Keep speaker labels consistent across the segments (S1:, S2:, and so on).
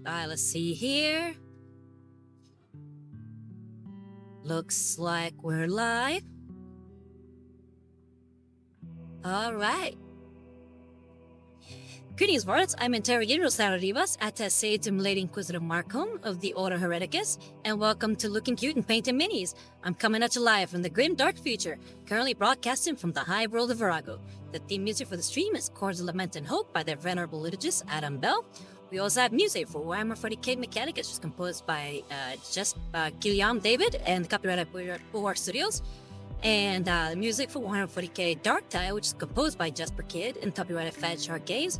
S1: Let's see here. Looks like we're live. Alright. Greetings, Varlet. I'm Interrogator Romeo Rivas, Attaché to Milady Inquisitor Markham of the Ordo Hereticus, and welcome to Looking Cute and Painted Minis. I'm coming at you live from the grim dark future, currently broadcasting from the high world of Virago. The theme music for the stream is Chords of Lament and Hope by their venerable liturgist, Adam Bell. We also have music for Warhammer 40k Mechanicus, which is composed by Guillaume David and copyrighted by Bulwark Studios. And music for Warhammer 40k Darktide, which is composed by Jesper Kyd and copyrighted Fat Shark Games.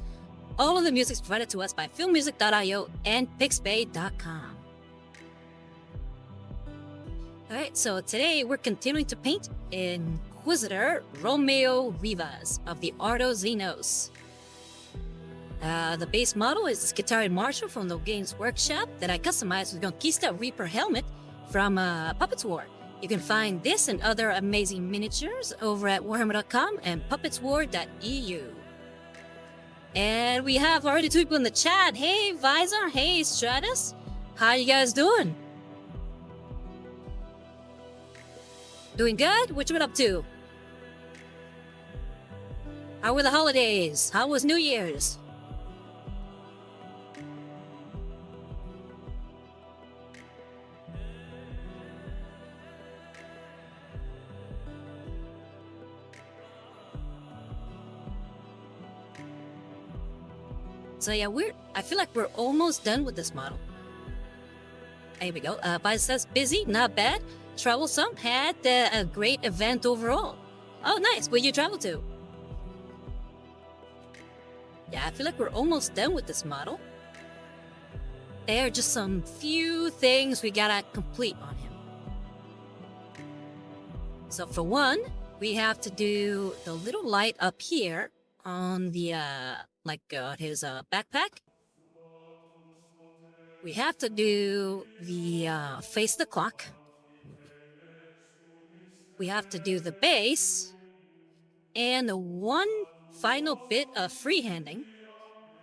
S1: All of the music is provided to us by filmmusic.io and pixbay.com. Alright, so today we're continuing to paint Inquisitor Romeo Rivas of the Ordo Xenos. The base model is Skitarii Marshall from the Games Workshop that I customized with Conquista Reaper helmet from Puppetswar. You can find this and other amazing miniatures over at warhammer.com and puppetswar.eu. And we have already two people in the chat. Hey Visor, hey Stratus, how you guys doing? Doing good? What you been up to? How were the holidays? How was New Year's? So yeah, I feel like we're almost done with this model. Here we go. Visor says busy, not bad. Troublesome, had a great event overall. Oh, nice. Where'd you travel to? Yeah, I feel like we're almost done with this model. There are just some few things we gotta complete on him. So for one, we have to do the little light up here on the his backpack. We have to do the face the clock. We have to do the base, and the one final bit of freehanding,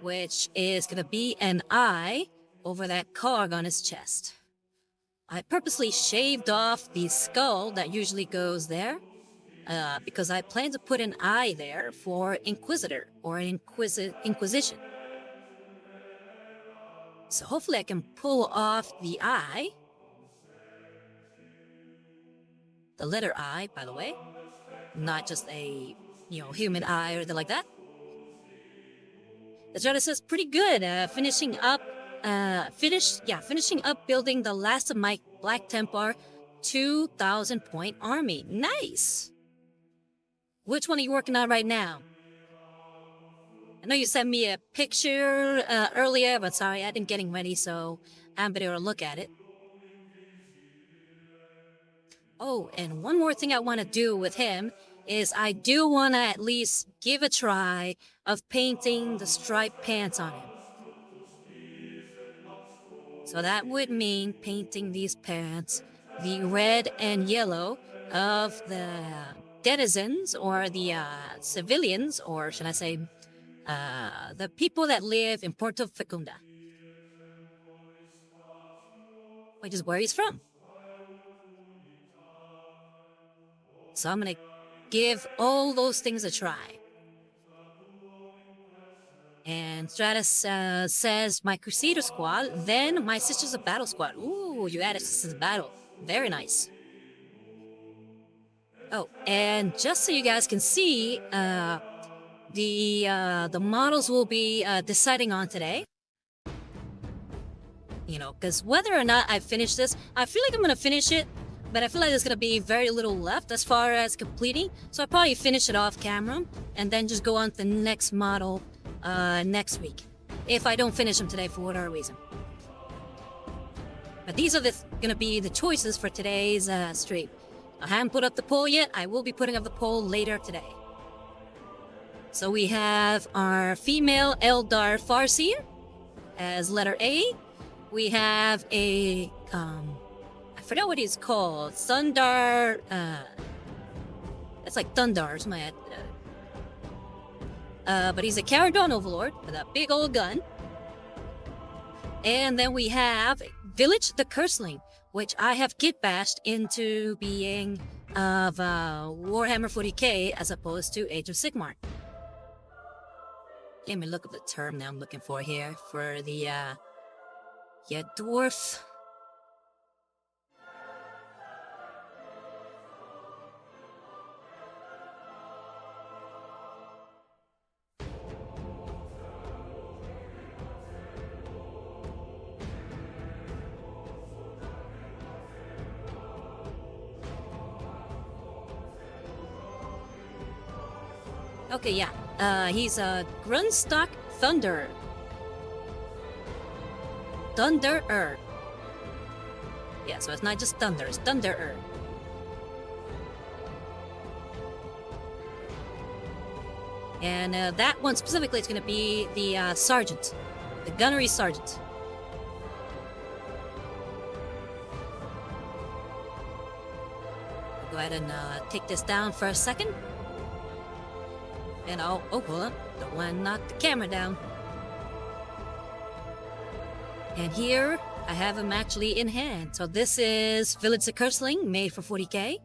S1: which is gonna be an eye over that cog on his chest. I purposely shaved off the skull that usually goes there, because I plan to put an eye there for Inquisitor or an Inquisition. So hopefully I can pull off the eye. The letter I, by the way. Not just a, human eye or anything like that. The Jedi says pretty good. Finishing up building the last of my Black Templar 2,000 point army. Nice! Which one are you working on right now? I know you sent me a picture earlier, but sorry, I didn't getting ready, so I haven't been able to look at it. Oh, and one more thing I want to do with him is I do want to at least give a try of painting the striped pants on him. So that would mean painting these pants the red and yellow of the denizens or the civilians, or should I say the people that live in Porto Fecunda, which is where he's from. So I'm gonna give all those things a try. And Stratus says my Crusader squad, then my Sisters of Battle squad. Ooh, you added Sisters of Battle. Very nice. Oh, and just so you guys can see, the models we'll be deciding on today. Because whether or not I finish this, I feel like I'm gonna finish it, but I feel like there's gonna be very little left as far as completing. So I'll probably finish it off camera and then just go on to the next model next week, if I don't finish them today for whatever reason. But these are gonna be the choices for today's stream. I haven't put up the poll yet. I will be putting up the poll later today. So we have our female Eldar Farseer as letter A. We have a I forgot what he's called. Thundar. That's like Thundar or something. But he's a Caradon Overlord with a big old gun. And then we have Village the Curseling, which I have kit bashed into being of Warhammer 40k as opposed to Age of Sigmar. Let me look up the term that I'm looking for here for the dwarf. Okay, yeah. He's a Grunstock Thunderer. Thunderer. Yeah, so it's not just Thunder, it's Thunderer. And that one specifically is going to be the Sergeant. The Gunnery Sergeant. Go ahead and take this down for a second. And oh, hold on. Don't want to knock the camera down. And here, I have him actually in hand. So this is Village the Curseling, made for 40k.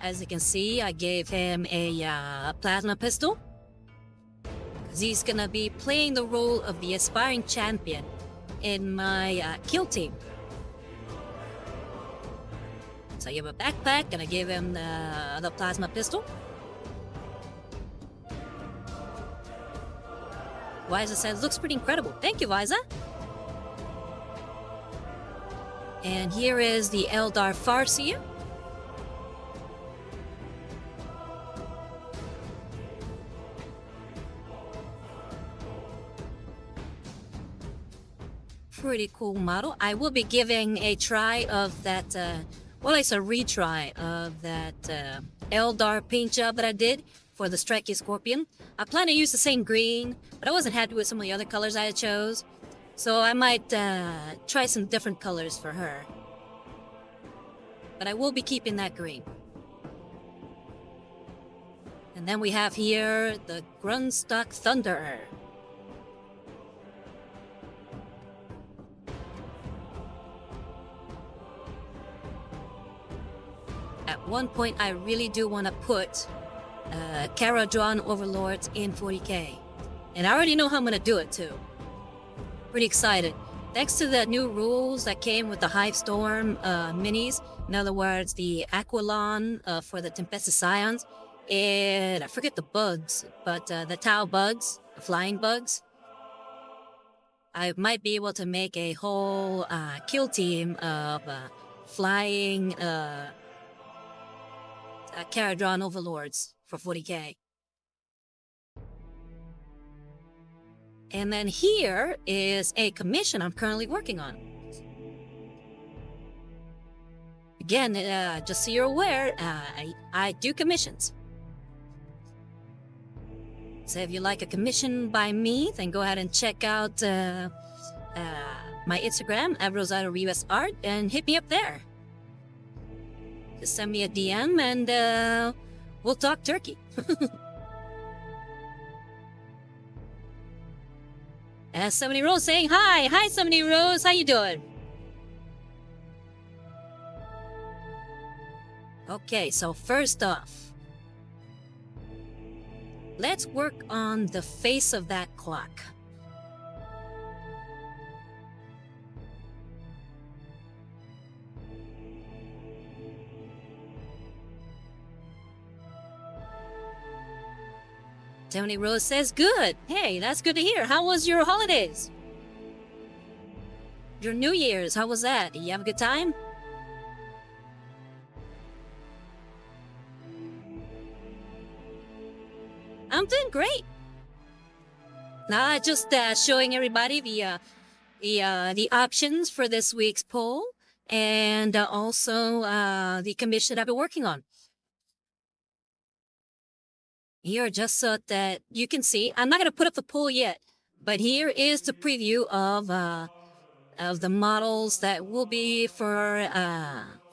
S1: As you can see, I gave him a plasma pistol. Because he's going to be playing the role of the aspiring champion in my kill team. So I give him a backpack, and I give him the plasma pistol. Wiza says, looks pretty incredible. Thank you, Wiza. And here is the Eldar Farseer. Pretty cool model. I will be giving a try of that, well, it's a retry of that Eldar paint job that I did for the Striky Scorpion. I plan to use the same green, but I wasn't happy with some of the other colors I chose. So I might try some different colors for her. But I will be keeping that green. And then we have here the Grunstock Thunderer. At one point, I really do want to put Kharadron Overlords in 40k. And I already know how I'm going to do it too. Pretty excited. Thanks to the new rules that came with the Hive Storm minis, in other words, the Aquilon for the Tempestus Scions, and I forget the bugs, but the Tau bugs, the flying bugs, I might be able to make a whole kill team of flying Kharadron Overlords for 40k. And then here is a commission I'm currently working on. Again, just so you're aware, I do commissions. So if you like a commission by me, then go ahead and check out my Instagram, Romeo Rivas Art, and hit me up there. Just send me a DM and we'll talk turkey. Somebody Rose saying hi. Hi, Somebody Rose. How you doing? Okay, so first off, let's work on the face of that clock. Tony Rose says, good. Hey, that's good to hear. How was your holidays? Your New Year's, how was that? Did you have a good time? I'm doing great. Just showing everybody the options for this week's poll, and also the commission I've been working on. Here, just so that you can see, I'm not going to put up the poll yet, but here is the preview of the models that will be for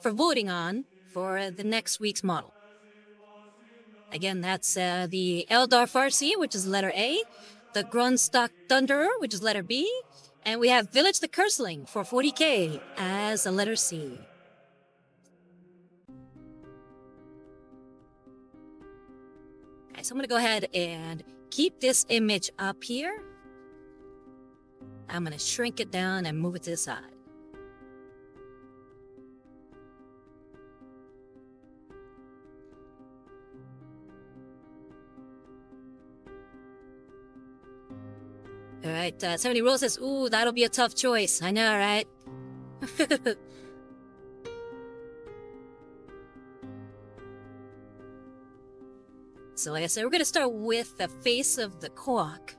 S1: voting on for the next week's model. Again, that's the Eldar Farseer, which is letter A, the Grunstock Thunderer, which is letter B, And we have Village the Curseling for 40k as a letter C. Okay, so I'm gonna go ahead and keep this image up here. I'm gonna shrink it down and move it to the side. All right, 70 Rose says, ooh, that'll be a tough choice. I know, right? So like I said, we're going to start with the face of the Quack.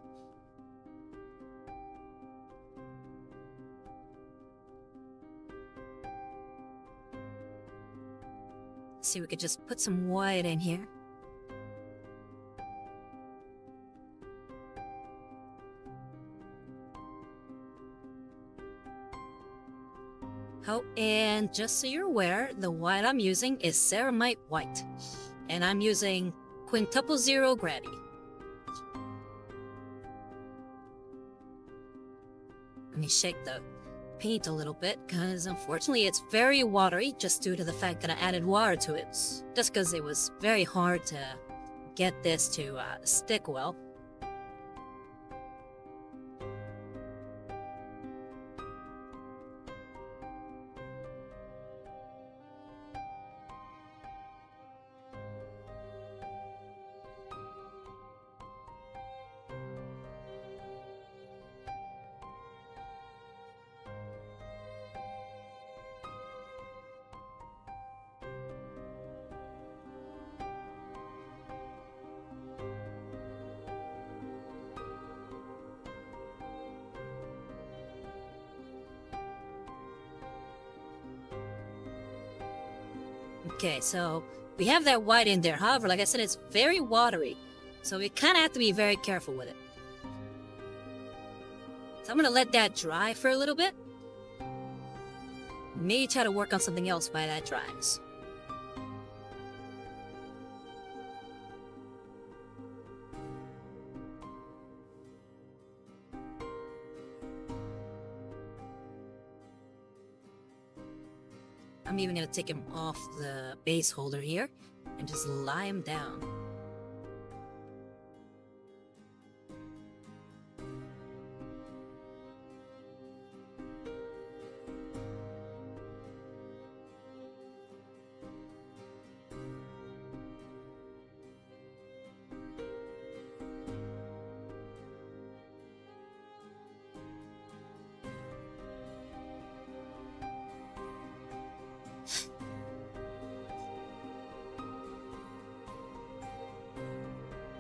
S1: See, we could just put some white in here. Oh, and just so you're aware, the white I'm using is ceramite white. And I'm using quintuple zero grady. Let me shake the paint a little bit, because unfortunately it's very watery, just due to the fact that I added water to it. Just because it was very hard to get this to stick well. Okay, so we have that white in there. However, like I said, it's very watery. So we kind of have to be very careful with it. So I'm going to let that dry for a little bit. Maybe try to work on something else while that dries. I'm even going to take him off the base holder here and just lie him down.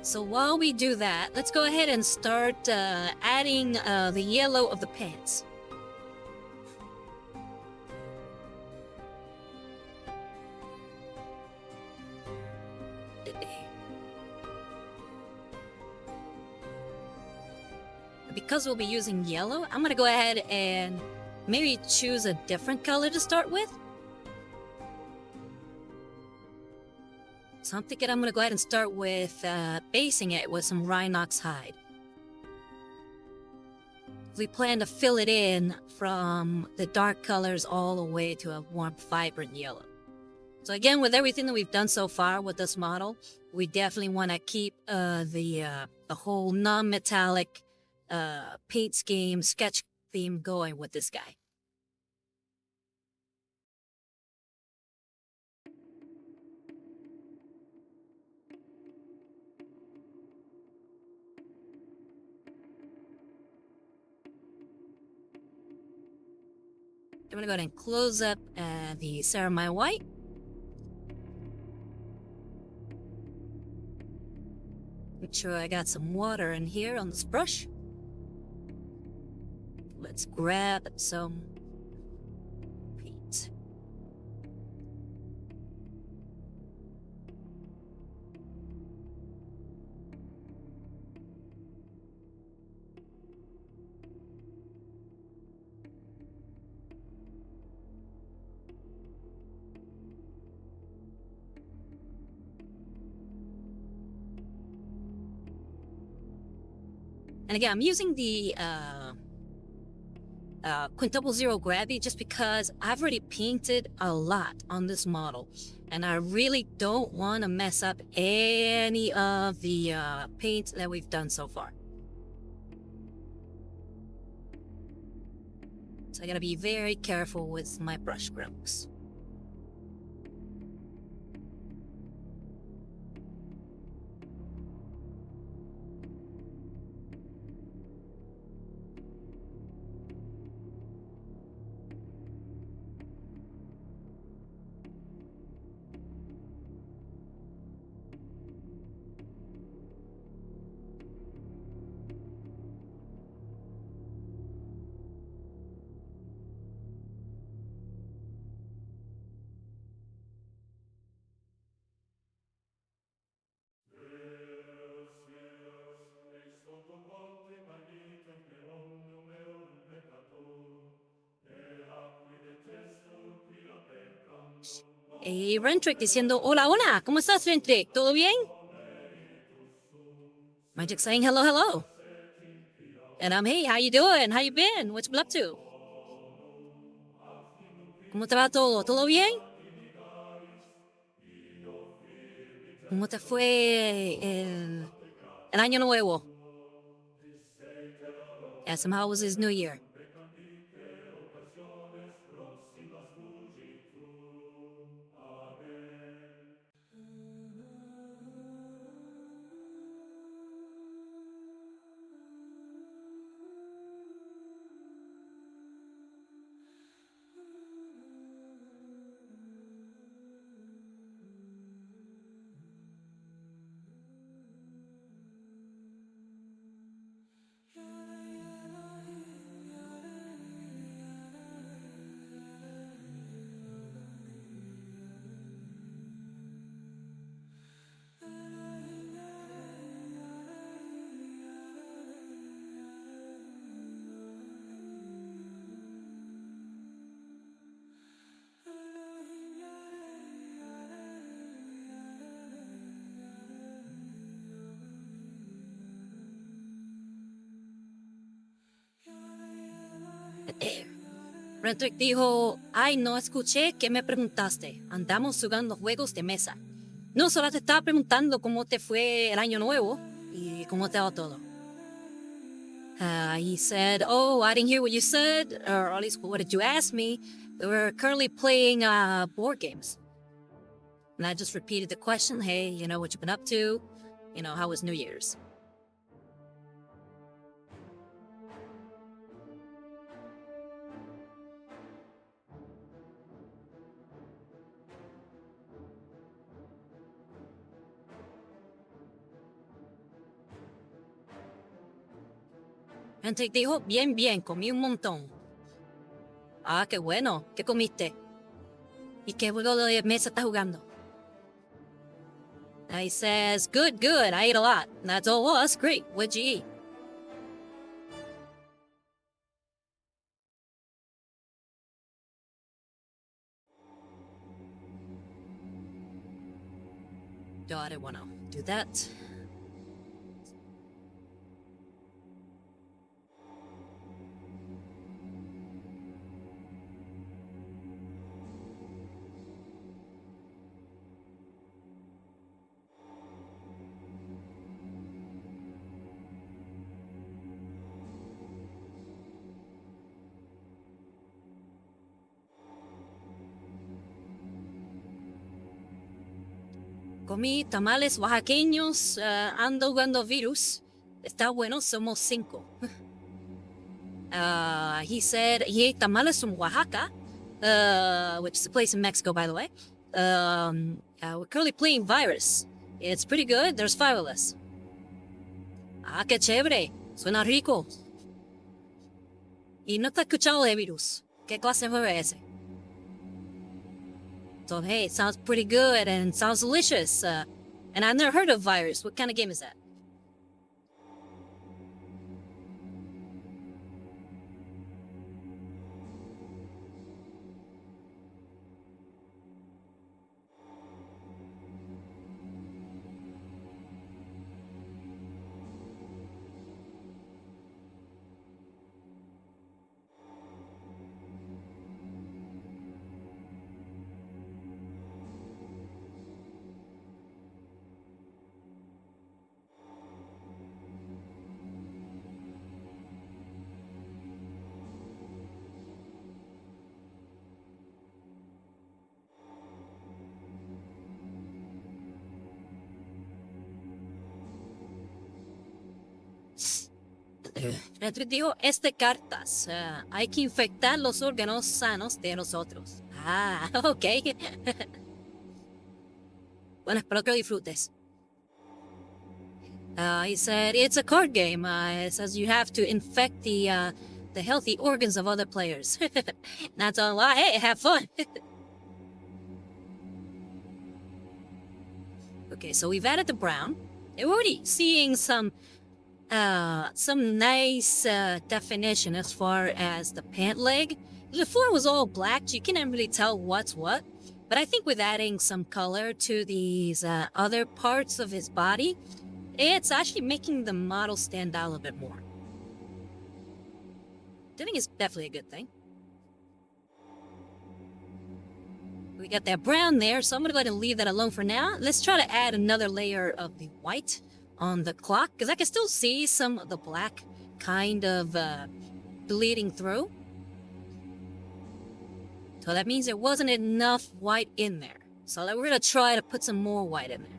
S1: So while we do that, let's go ahead and start adding the yellow of the pants. Because we'll be using yellow, I'm gonna go ahead and maybe choose a different color to start with. So I'm thinking I'm going to go ahead and start with basing it with some Rhinox hide. We plan to fill it in from the dark colors all the way to a warm, vibrant yellow. So again, with everything that we've done so far with this model, we definitely want to keep the whole non-metallic paint scheme, sketch theme going with this guy. I'm gonna go ahead and close up the ceramite white. Make sure I got some water in here on this brush. Let's grab some paint. And again, I'm using the quintuple zero gravity just because I've already painted a lot on this model. And I really don't want to mess up any of the paint that we've done so far. So I gotta be very careful with my brush strokes. Hey, Rentrick diciendo, hola, hola, ¿cómo estás, Rentrick? ¿Todo bien? Magic saying hello, hello. And I'm, hey, how you doing? How you been? What you been up to? ¿Cómo te va todo? ¿Todo bien? ¿Cómo te fue el año nuevo? Ask him how was his new year. Rentrick dijo, ay, no escuché que me preguntaste. Andamos jugando juegos de mesa. No, solo te estaba preguntando cómo te fue el año nuevo y cómo te va todo. He said, oh, I didn't hear what you said, or at least what did you ask me? We're currently playing board games. And I just repeated the question, hey, you know, what you been up to? You know, how was New Year's? Rentrick dijo, bien, bien, comí un montón. Ah, qué bueno, ¿qué comiste? ¿Y qué juego de mesa estás jugando? He says, good, good, I ate a lot. That's all it was, great, what'd you eat? No, I didn't want to do that. Comí tamales oaxaqueños, ando jugando virus. Está bueno, somos 5. He said he ate tamales from Oaxaca, which is a place in Mexico, by the way. We're currently playing Virus. It's pretty good, there's 5 of us. Ah, qué chévere, suena rico. Y no te he escuchado de virus. ¿Qué clase de juego es ese? So, hey, it sounds pretty good and sounds delicious. And I've never heard of Virus. What kind of game is that? Retro dijo, cartas. Hay que infectar los órganos sanos de nosotros. Ah, ok. Bueno, espero que lo disfrutes. He said, it's a card game. It says you have to infect the healthy organs of other players. Not gonna lie, hey, have fun. Okay, so we've added the brown. We're already seeing some nice definition as far as the pant leg. Before it was all black, so you can't really tell what's what. But I think with adding some color to these other parts of his body, it's actually making the model stand out a little bit more. I think it's definitely a good thing. We got that brown there, so I'm going to go ahead and leave that alone for now. Let's try to add another layer of the white on the clock, because I can still see some of the black kind of bleeding through. So that means there wasn't enough white in there. So we're going to try to put some more white in there.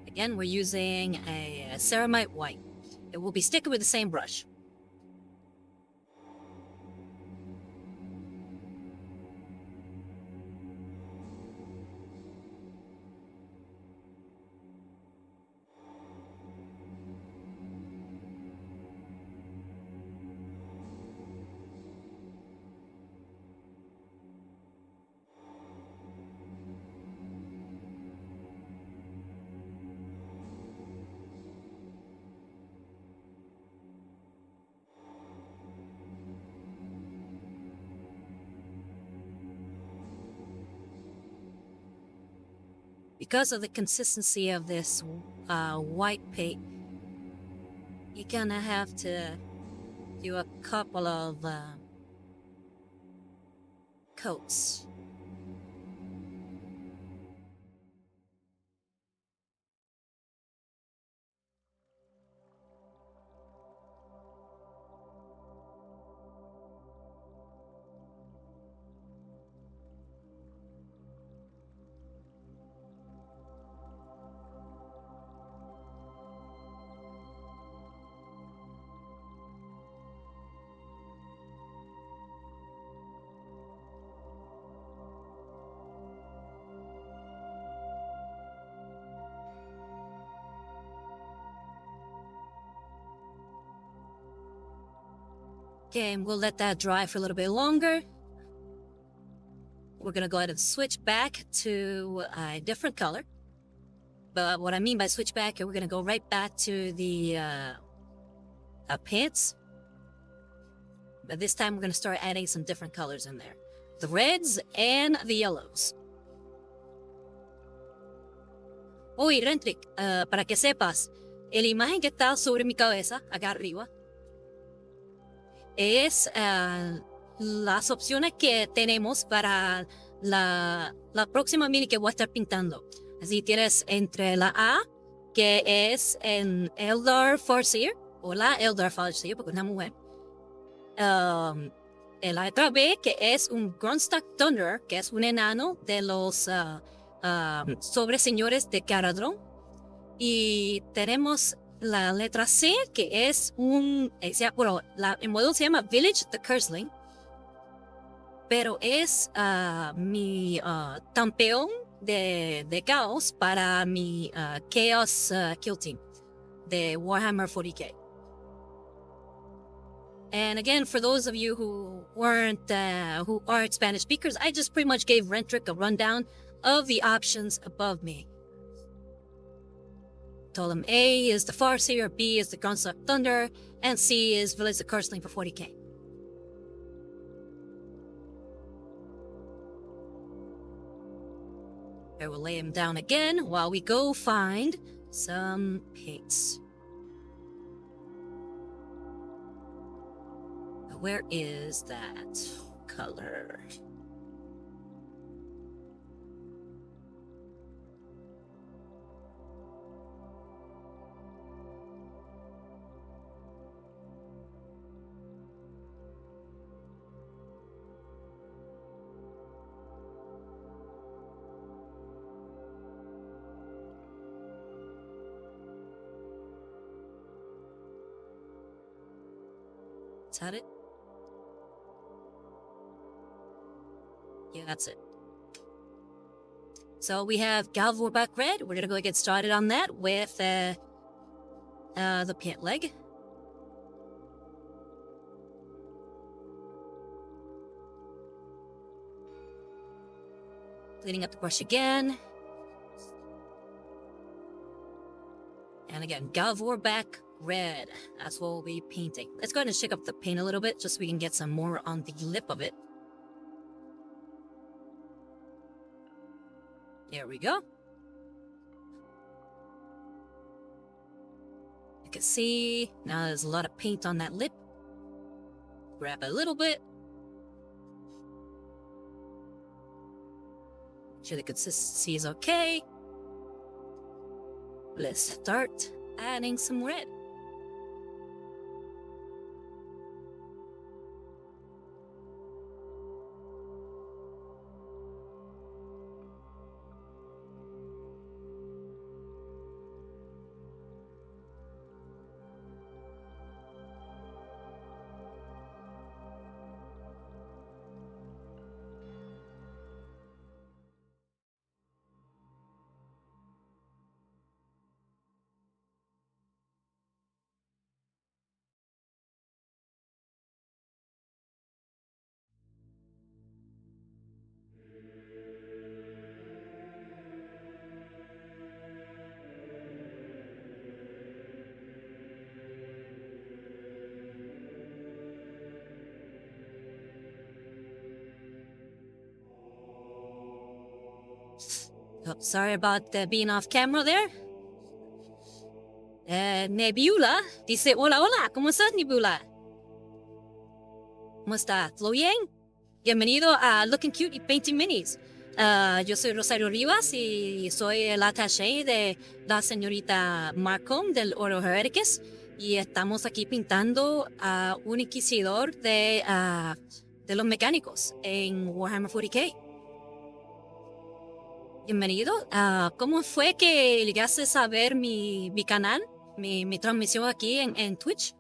S1: Again, we're using a ceramite white. It will be sticking with the same brush. Because of the consistency of this white paint, you're gonna have to do a couple of coats. Okay, and we'll let that dry for a little bit longer. We're gonna go ahead and switch back to a different color. But what I mean by switch back, we're gonna go right back to the pants. But this time we're gonna start adding some different colors in there. The reds and the yellows. Oye, Rentrick, para que sepas, la imagen que está sobre mi cabeza, acá arriba, es las opciones que tenemos para la próxima mini que voy a estar pintando. Así tienes entre la A, que es en Eldar Farseer, o la Eldar Farseer, porque es una mujer. La letra B, que es un Grunstock Thunder, que es un enano de los sobreseñores de Caradron. Y tenemos la letra C, que es bueno, el modelo se llama Village the Curseling, pero es mi campeón de caos para mi Chaos Kill Team de Warhammer 40k. And again, for those of you who aren't Spanish speakers, I just pretty much gave Rentrick a rundown of the options above me. Told him A is the Farseer, B is the Grunstock Thunder, and C is Village the Curseling for 40k. I will lay him down again while we go find some paints. Where is that color? Is that it? Yeah, that's it. So we have Galvorback Red. We're gonna go get started on that with the pant leg. Cleaning up the brush again. And again, Galvorback Red. That's what we'll be painting. Let's go ahead and shake up the paint a little bit just so we can get some more on the lip of it. There we go. You can see now there's a lot of paint on that lip. Grab a little bit. Make sure the consistency is okay. Let's start adding some red. Oh, sorry about being off camera there. Nebula dice, hola, hola, ¿cómo estás, Nebula? ¿Cómo está? ¿Todo bien? Bienvenido a Looking Cute y Painting Minis. Yo soy Rosario Rivas y soy el attaché de la señorita Markham del Ordo Xenos y estamos aquí pintando a un Inquisidor de los mecánicos en Warhammer 40k. Bienvenido. ¿Cómo fue que llegaste a ver mi canal, mi transmisión aquí en Twitch?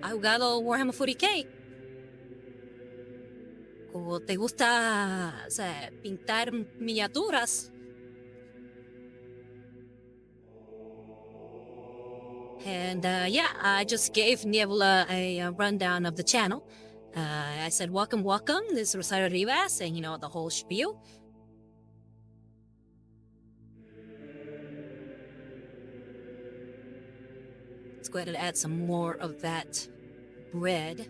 S1: ¿Has jugado Warhammer 40k? ¿O te gusta, o sea, pintar miniaturas? And yeah, I just gave Nebula a rundown of the channel. I said, welcome, welcome. This is Rosario Rivas, and you know, the whole spiel. Let's go ahead and add some more of that red.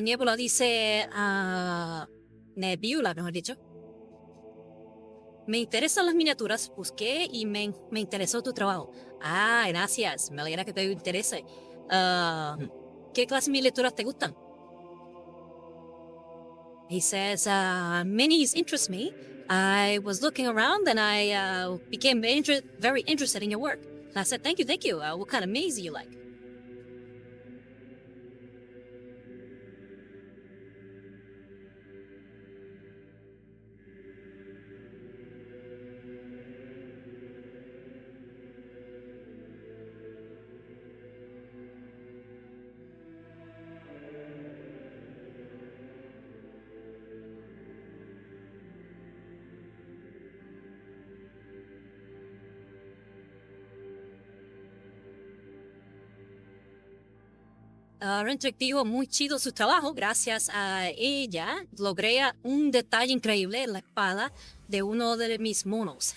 S1: Nebula dice, Nebula, mejor dicho. Me interesan las miniaturas, busqué y me interesó tu trabajo. Gracias, me alegra que te interese. ¿Qué clase de miniaturas te gustan? He says, minis interest me. I was looking around and I became very interested in your work. And I said, thank you, thank you. What kind of minis do you like? Rentrick dijo, muy chido su trabajo, gracias a ella logré un detalle increíble en la espada de uno de mis monos.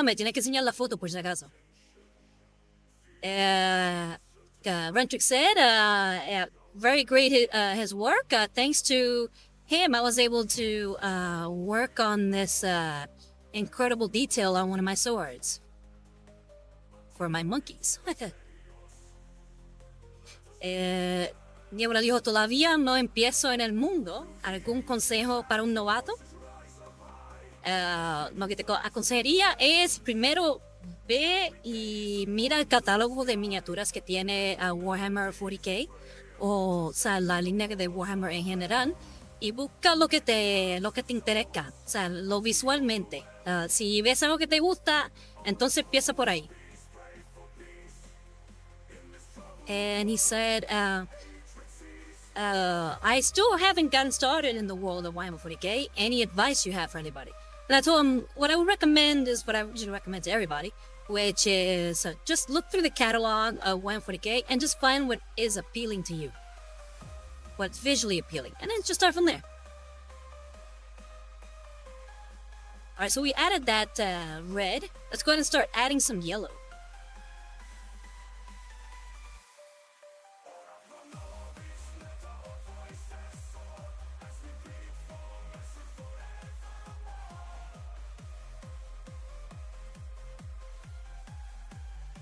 S1: Me tiene que enseñar la foto por si acaso. Rentrick said, very great his work, thanks to him, I was able to work on this incredible detail on one of my swords for my monkeys. Niebla dijo, todavía no empiezo en el mundo. ¿Algún consejo para un novato? Lo que te aconsejaría es primero ve y mira el catálogo de miniaturas que tiene Warhammer 40K o sea, la línea de Warhammer en general y busca lo que te interesa, o sea, lo visualmente. Si ves algo que te gusta, entonces empieza por ahí. And he said, I still haven't gotten started in the world of Warhammer 40K. Any advice you have for anybody? And I told him what I would recommend is what I usually recommend to everybody, which is just look through the catalog of Warhammer 40K and just find what is appealing to you, what's visually appealing, and then just start from there. All right, so we added that red. Let's go ahead and start adding some yellow.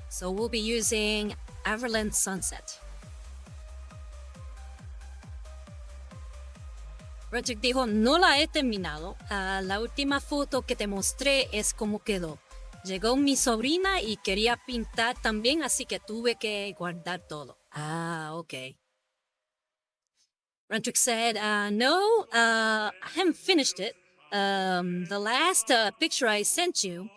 S1: So we'll be using Varlet Sunset. Roderick dijo, no la he terminado. La última foto que te mostré es como quedó. Llegó mi sobrina y quería pintar también, así que tuve que guardar todo. Okay. Roderick said, no, I haven't finished it. The last picture I sent you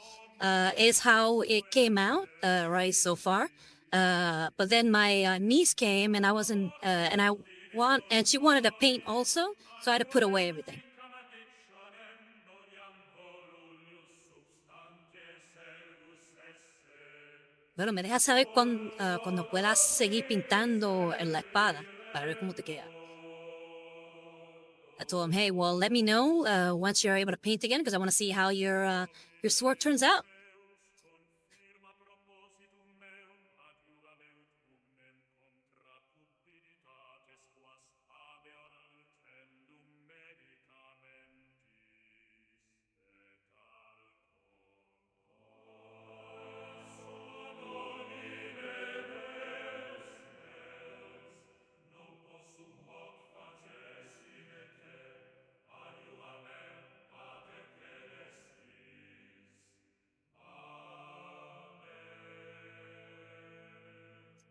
S1: is how it came out, right, so far. But then my niece came and I wasn't, and she wanted to paint also, so I had to put away everything. Bueno, me dejas saber cuando puedas seguir pintando en la espada para ver cómo te queda. I told him, hey, well, let me know once you're able to paint again because I want to see how your sword turns out.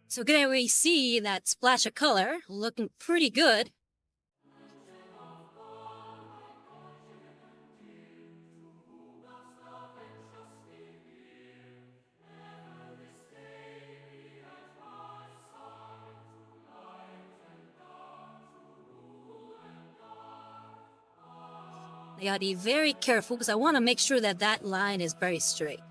S1: So can we see that splash of color looking pretty good. I gotta be very careful because I want to make sure that that line is very straight.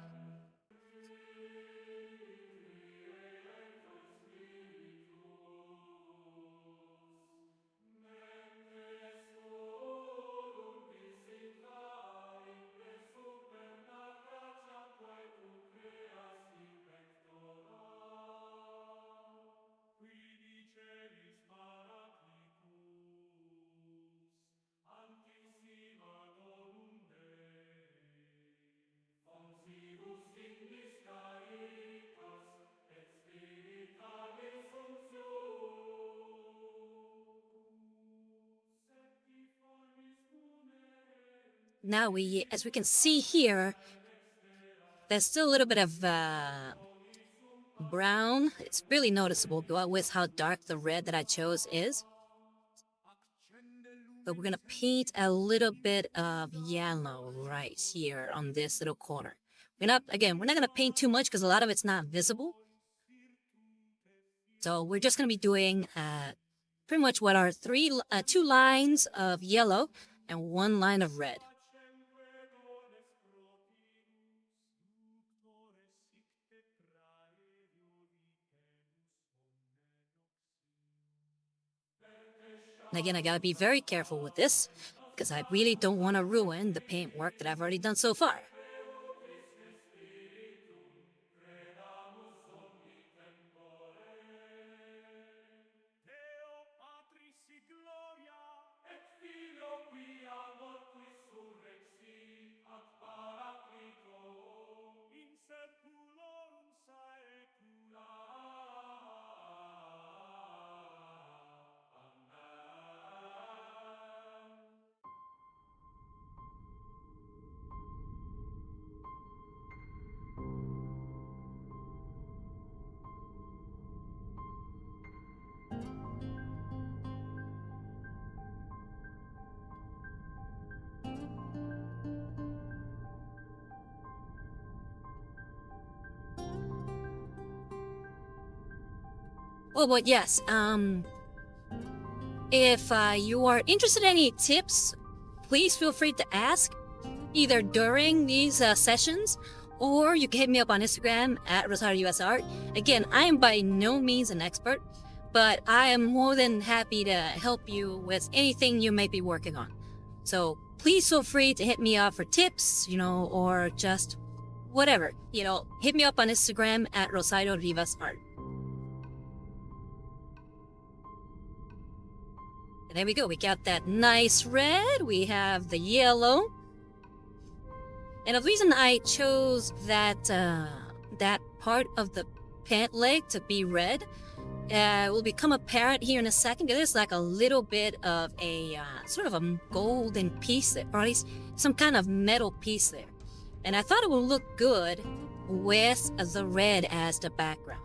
S1: Now as we can see here, there's still a little bit of brown. It's really noticeable with how dark the red that I chose is. But we're gonna paint a little bit of yellow right here on this little corner. We're not gonna paint too much because a lot of it's not visible. So we're just gonna be doing pretty much what are two lines of yellow and one line of red. And again, I gotta be very careful with this because I really don't want to ruin the paint work that I've already done so far. Oh, but yes, if you are interested in any tips, please feel free to ask, either during these sessions, or you can hit me up on Instagram at RosarioUSArt. Again, I am by no means an expert, but I am more than happy to help you with anything you may be working on. So please feel free to hit me up for tips, or just whatever. Hit me up on Instagram at Romeo Rivas Art. And there we go. We got that nice red. We have the yellow. And the reason I chose that part of the pant leg to be red will become apparent here in a second. There's like a little bit of a sort of a golden piece there, or at least some kind of metal piece there. And I thought it would look good with the red as the background.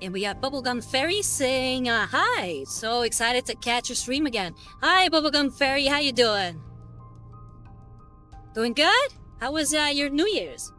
S1: And we got Bubblegum Fairy saying, hi, so excited to catch your stream again. Hi, Bubblegum Fairy, how you doing? Doing good? How was your New Year's?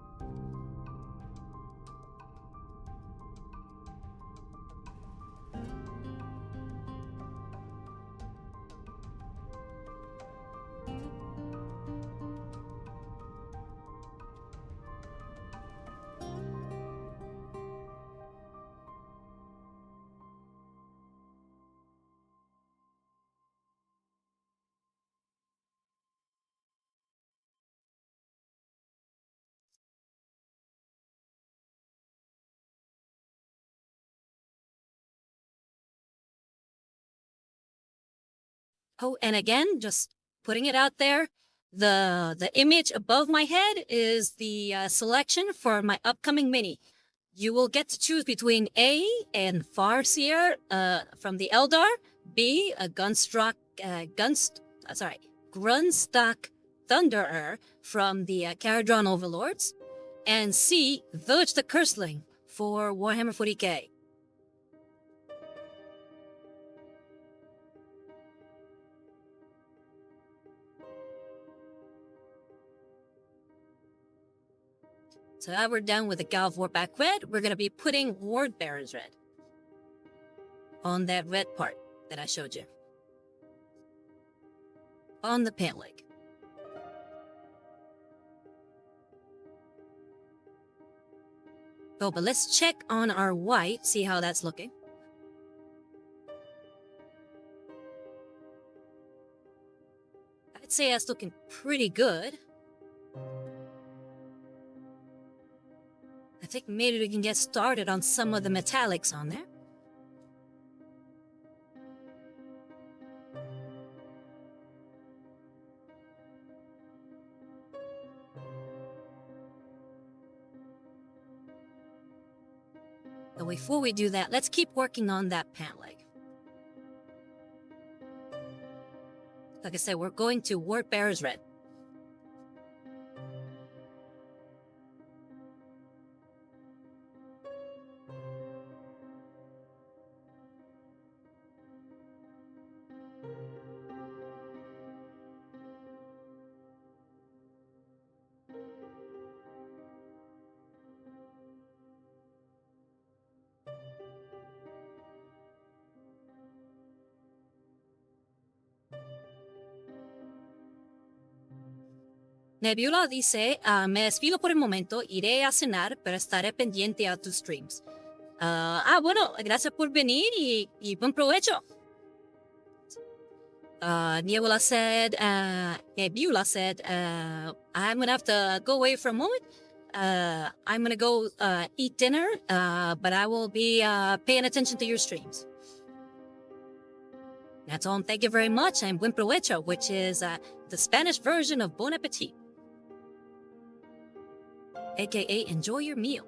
S1: Oh, and again, just putting it out there, the image above my head is the selection for my upcoming mini. You will get to choose between A and Farseer from the Eldar, B a Grunstock Thunderer from the Caradron Overlords, and C Village the Curseling for Warhammer 40k. So now we're done with the Gal of Warback red. We're going to be putting Ward Bearers red on that red part that I showed you. On the pant leg. Oh, but let's check on our white, see how that's looking. I'd say that's looking pretty good. I think maybe we can get started on some of the metallics on there. But before we do that, let's keep working on that pant leg. Like I said, we're going to Ward Bearers red. Nebula dice, me despido por el momento, iré a cenar, pero estaré pendiente a tus streams. Bueno, gracias por venir y buen provecho. Nebula said, I'm gonna have to go away for a moment. I'm gonna go eat dinner, but I will be paying attention to your streams. That's all. Thank you very much, and buen provecho, which is the Spanish version of bon appetit. AKA, enjoy your meal.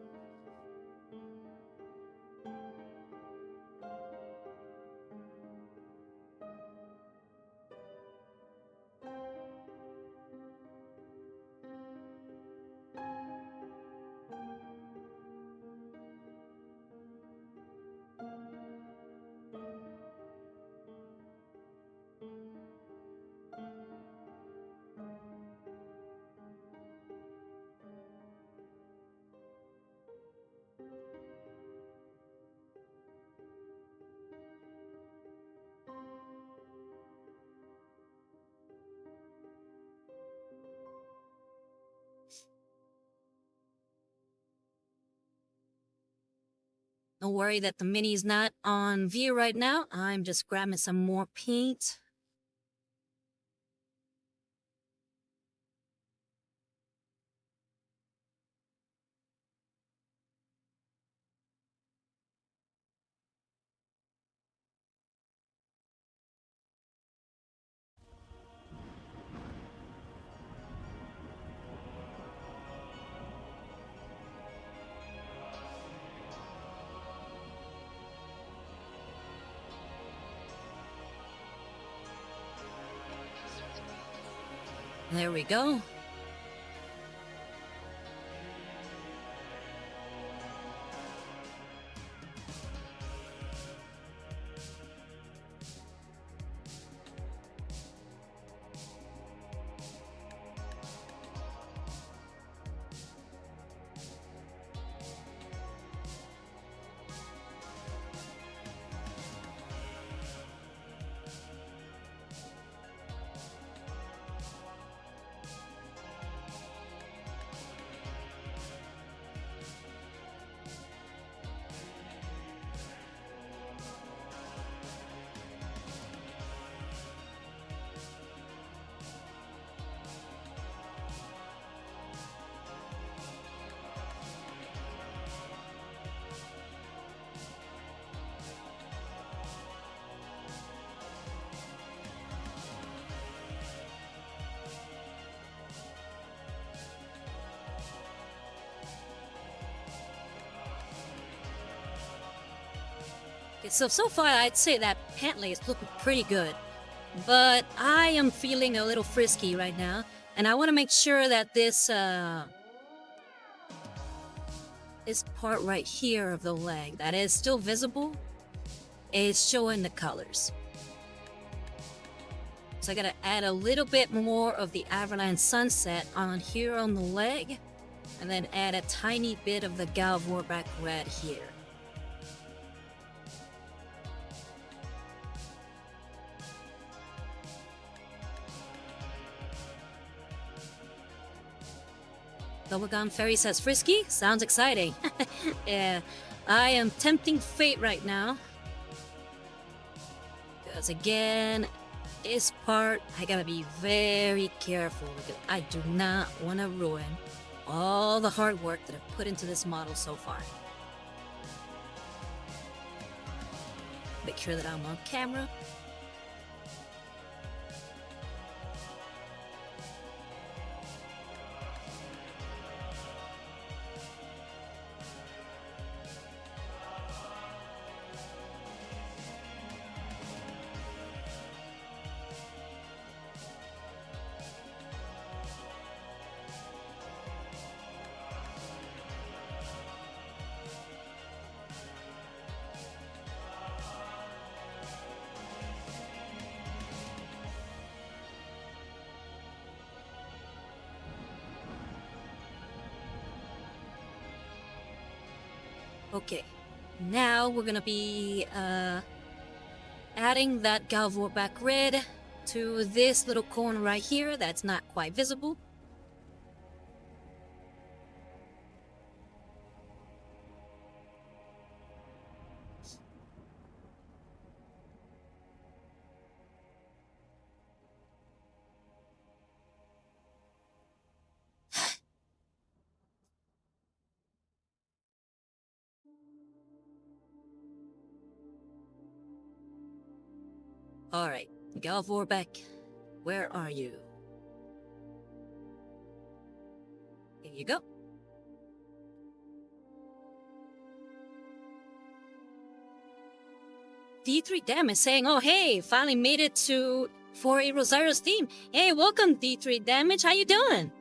S1: Don't worry that the mini is not on view right now. I'm just grabbing some more paint. There we go. Okay, so far I'd say that Pantley is looking pretty good. But I am feeling a little frisky right now. And I want to make sure that this part right here of the leg that is still visible is showing the colors. So I gotta add a little bit more of the Avalanche Sunset on here on the leg, and then add a tiny bit of the Galvorback Red here. Bubblegum Fairy says frisky? Sounds exciting. Yeah, I am tempting fate right now. Because again, this part, I gotta be very careful because I do not want to ruin all the hard work that I've put into this model so far. Make sure that I'm on camera. Okay, now we're gonna be adding that Galvorback Red to this little corner right here that's not quite visible. Alright, Galvorback, where are you? Here you go. D3 Dam is saying, oh hey, finally made it for a Rosario's team. Hey, welcome D3 Damage, how you doing?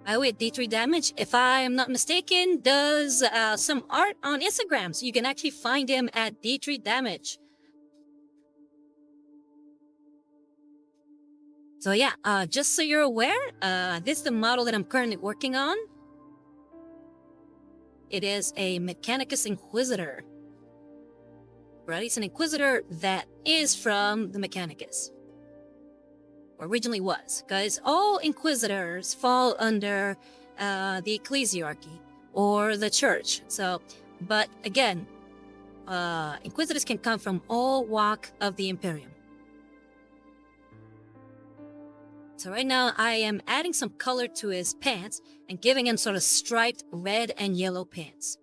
S1: By the way, D3 Damage, if I am not mistaken, does some art on Instagram, so you can actually find him at D3 Damage. So yeah, just so you're aware, this is the model that I'm currently working on. It is a Mechanicus Inquisitor. Right, it's an Inquisitor that is from the Mechanicus. Or originally was, because all Inquisitors fall under the Ecclesiarchy. or the church. So, but again, Inquisitors can come from all walk of the Imperium. So right now I am adding some color to his pants and giving him sort of striped red and yellow pants.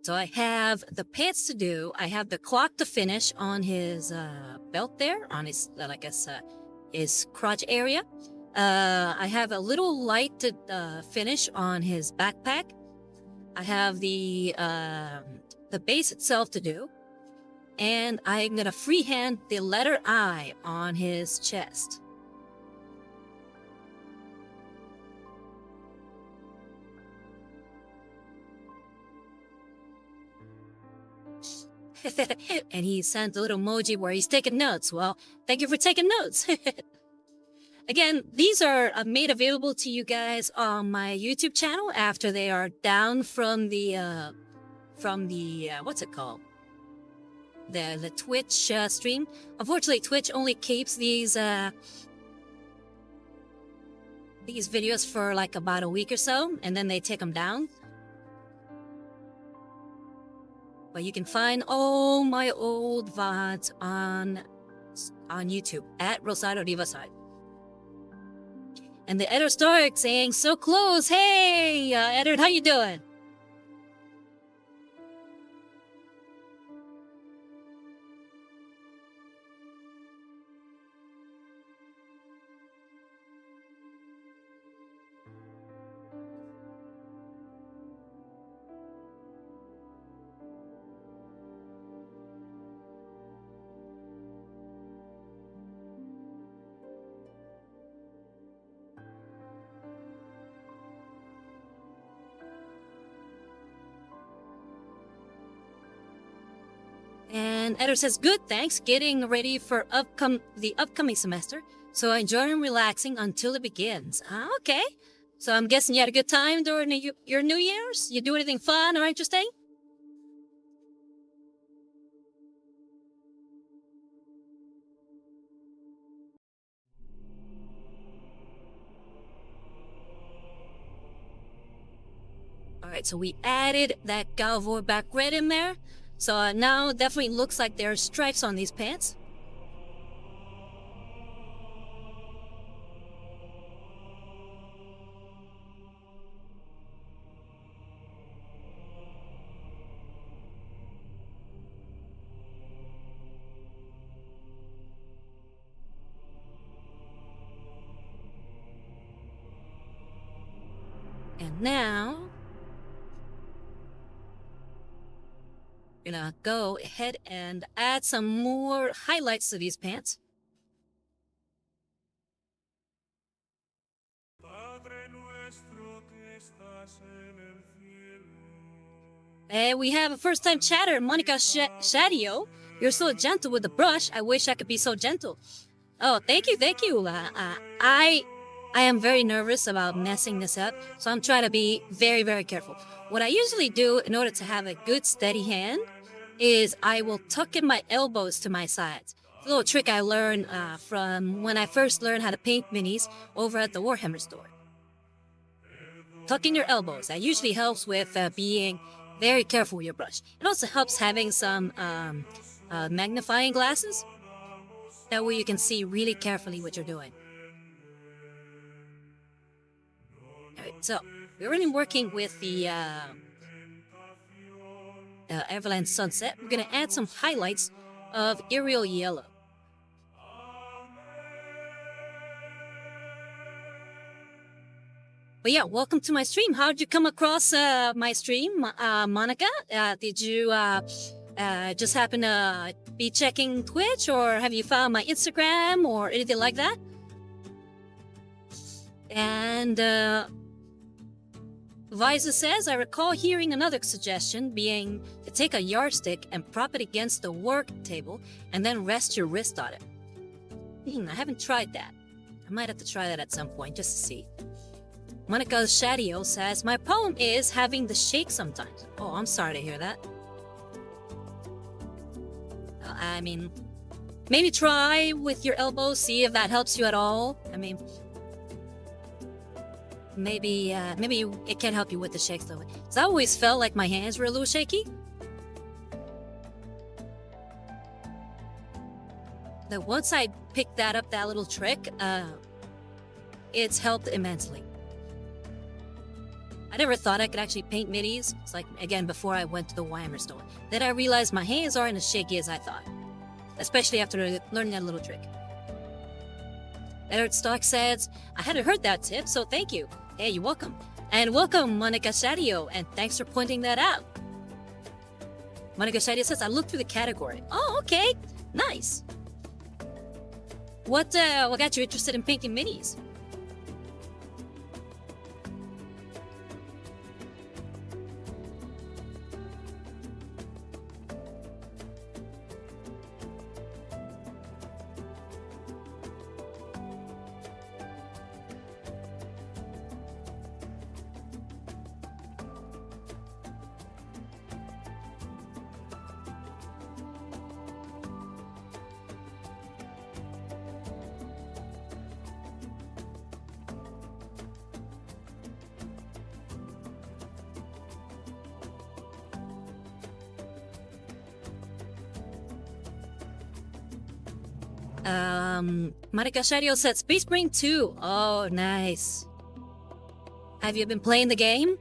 S1: So I have the pants to do, I have the clock to finish on his belt there, on his, his crotch area. I have a little light to finish on his backpack. I have the base itself to do. And I'm gonna freehand the letter I on his chest. And he sent a little emoji where he's taking notes. Well, thank you for taking notes. Again, these are made available to you guys on my YouTube channel after they are down from the what's it called? The Twitch stream. Unfortunately, Twitch only keeps these videos for like about a week or so, and then they take them down. But you can find all my old VODs on YouTube at Rosario Rivas. And the Edward Stark saying, so close. Hey, Edward, how you doing? And Edward says, good, thanks. Getting ready for the upcoming semester. So enjoying relaxing until it begins. Okay. So I'm guessing you had a good time during your New Year's? You do anything fun or interesting? Alright, so we added that Galvor back red in there. So now it definitely looks like there are stripes on these pants. And now gonna go ahead and add some more highlights to these pants. And we have a first-time chatter, Monica Shadio. You're so gentle with the brush. I wish I could be so gentle. Oh, thank you, thank you. I am very nervous about messing this up, so I'm trying to be very, very careful. What I usually do in order to have a good steady hand is I will tuck in my elbows to my sides. It's a little trick I learned from when I first learned how to paint minis over at the Warhammer store. Tuck in your elbows. That usually helps with being very careful with your brush. It also helps having some magnifying glasses. That way you can see really carefully what you're doing. Alright, so we're already working with the Everland Sunset. We're going to add some highlights of Aerial Yellow. But yeah, welcome to my stream. How did you come across my stream, Monica? Did you just happen to be checking Twitch, or have you found my Instagram or anything like that? And Visa says, I recall hearing another suggestion being to take a yardstick and prop it against the work table and then rest your wrist on it. I haven't tried that. I might have to try that at some point just to see. Monica Shadio says, my problem is having the shake sometimes. Oh, I'm sorry to hear that. I mean, maybe try with your elbow, see if that helps you at all. I mean, Maybe it can help you with the shakes though. So I always felt like my hands were a little shaky. That once I picked that little trick, it's helped immensely. I never thought I could actually paint minis. It's like, again, before I went to the Warhammer store. Then I realized my hands aren't as shaky as I thought. Especially after learning that little trick. Edward Stark says, I hadn't heard that tip, so thank you. Hey, you're welcome. And welcome, Monica Shadio, and thanks for pointing that out. Monica Shadio says, I looked through the category. Oh, okay. Nice. What got you interested in painting minis? Monica Shadio said Space Marine 2. Oh, nice. Have you been playing the game?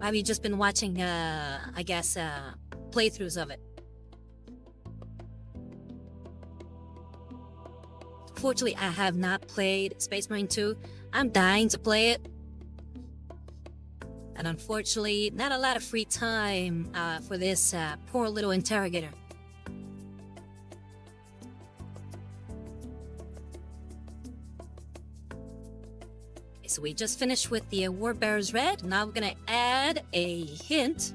S1: Have you just been watching, playthroughs of it? Fortunately, I have not played Space Marine 2. I'm dying to play it. And unfortunately, not a lot of free time for this poor little interrogator. So we just finished with the Warbearer's Red. Now we're gonna add a hint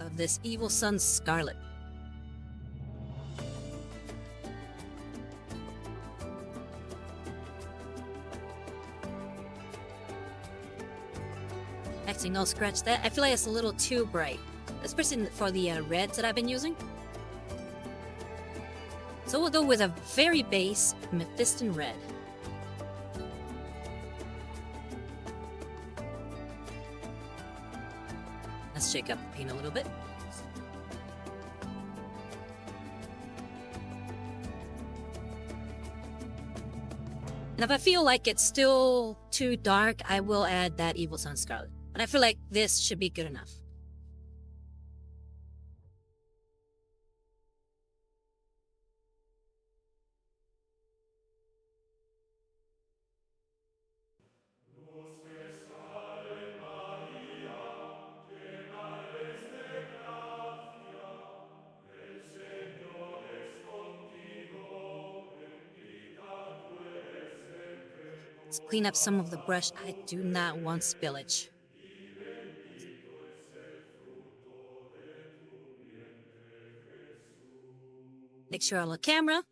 S1: of this Evil Sun's Scarlet. Actually, no, scratch that. I feel like it's a little too bright, especially for the reds that I've been using. So we'll go with a very base Mephiston Red. Let's shake up the paint a little bit. And if I feel like it's still too dark, I will add that Evil Sun Scarlet. But I feel like this should be good enough. Let's clean up some of the brush. I do not want spillage. Make sure on the camera.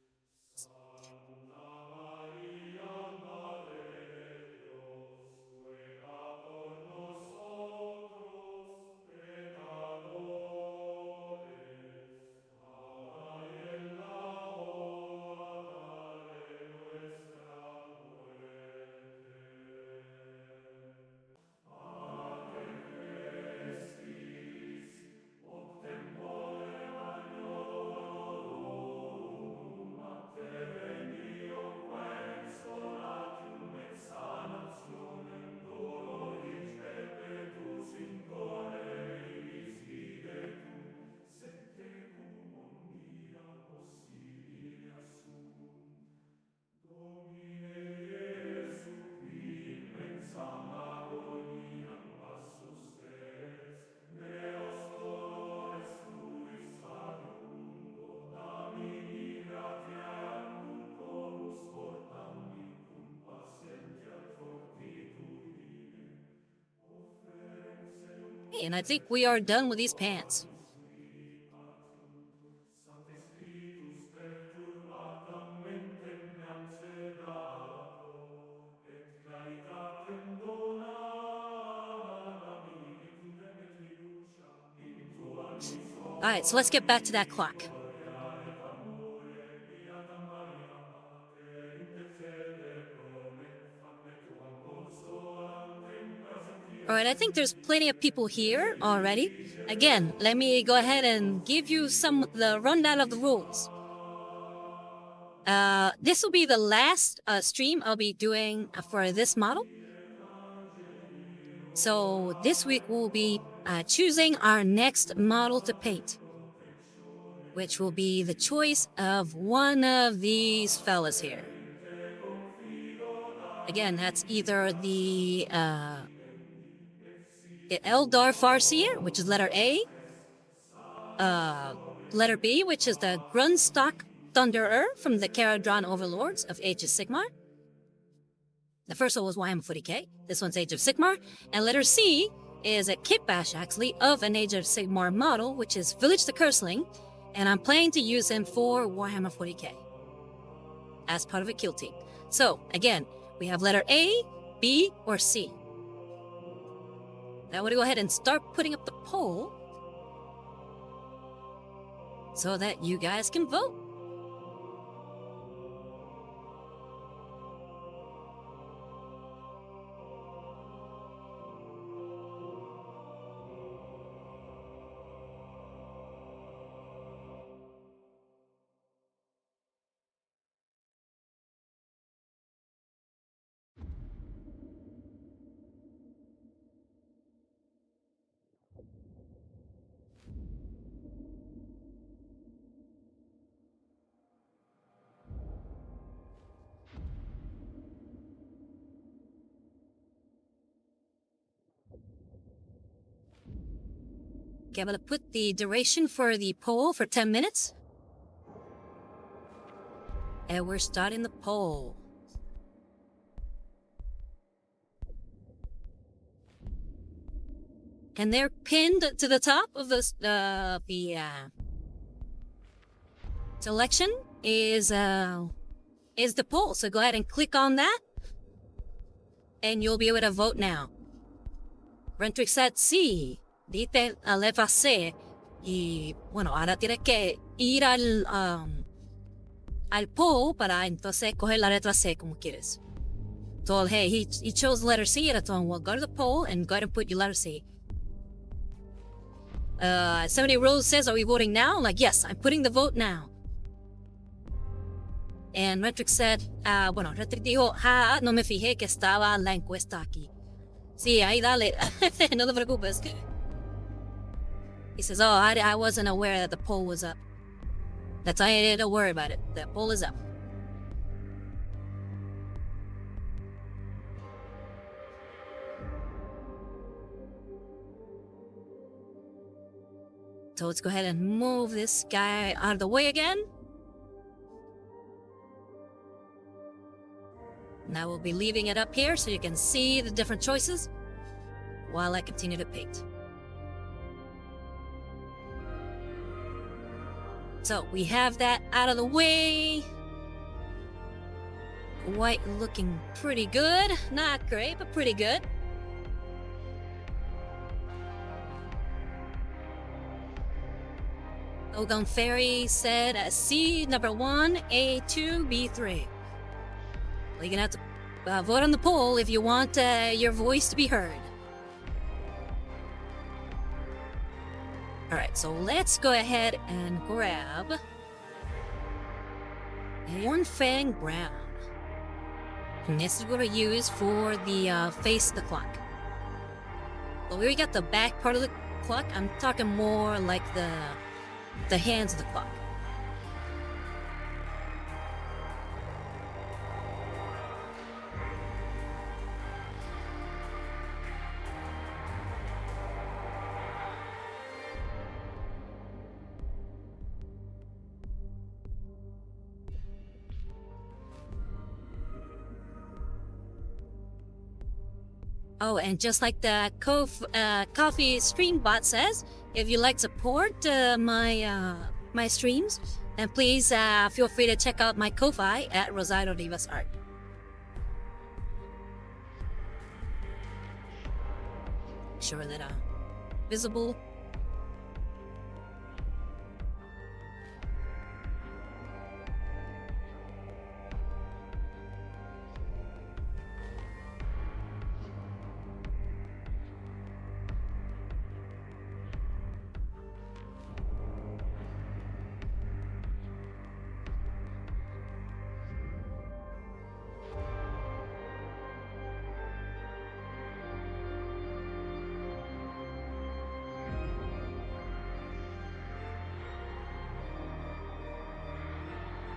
S1: And I think we are done with these pants. Alright, so let's get back to that clock. All right, I think there's plenty of people here already. Again, let me go ahead and give you the rundown of the rules. This will be the last stream I'll be doing for this model. So this week we'll be choosing our next model to paint, which will be the choice of one of these fellas here. Again, that's either the Eldar Farseer, which is letter A, letter B, which is the Grunstock Thunderer from the Caradron Overlords of Age of Sigmar. The first one was Warhammer 40k, this one's Age of Sigmar, and letter C is a kit bash, actually, of an Age of Sigmar model, which is Village the Curseling, and I'm planning to use him for Warhammer 40k as part of a kill team. So, again, we have letter A, B, or C. Now I'm going to go ahead and start putting up the poll so that you guys can vote. Okay, I'm going to put the duration for the poll for 10 minutes. And we're starting the poll. And they're pinned to the top of the selection is the poll. So go ahead and click on that. And you'll be able to vote now. Rentrick said sí. Dite a letra C. Y bueno, ahora tienes que ir al poll para entonces coger la letra C como quieres. So, hey, he chose letter C, and I told him, well, go to the poll and go ahead and put your letter C. 70 Rose says, are we voting now? I'm like, yes, I'm putting the vote now. And Rentrick said, bueno, Rentrick dijo, no me fijé que estaba la encuesta aquí. Sí, ahí dale. No te preocupes. He says, oh, I wasn't aware that the poll was up. That's why I didn't worry about it. The poll is up. So let's go ahead and move this guy out of the way again. Now we'll be leaving it up here so you can see the different choices while I continue to paint. So we have that out of the way. White looking pretty good. Not great, but pretty good. Ogon Fairy said C number 1, A2, B3. Well, you're gonna have to vote on the poll if you want your voice to be heard. Alright, so let's go ahead and grab One Fang Brown. And this is what I use for the face of the clock. Well, we already got the back part of the clock. I'm talking more like the hands of the clock. Oh, and just like the coffee stream bot says, if you like support my streams, then please feel free to check out my Ko-Fi at Romeo Rivas Art. Make sure that visible.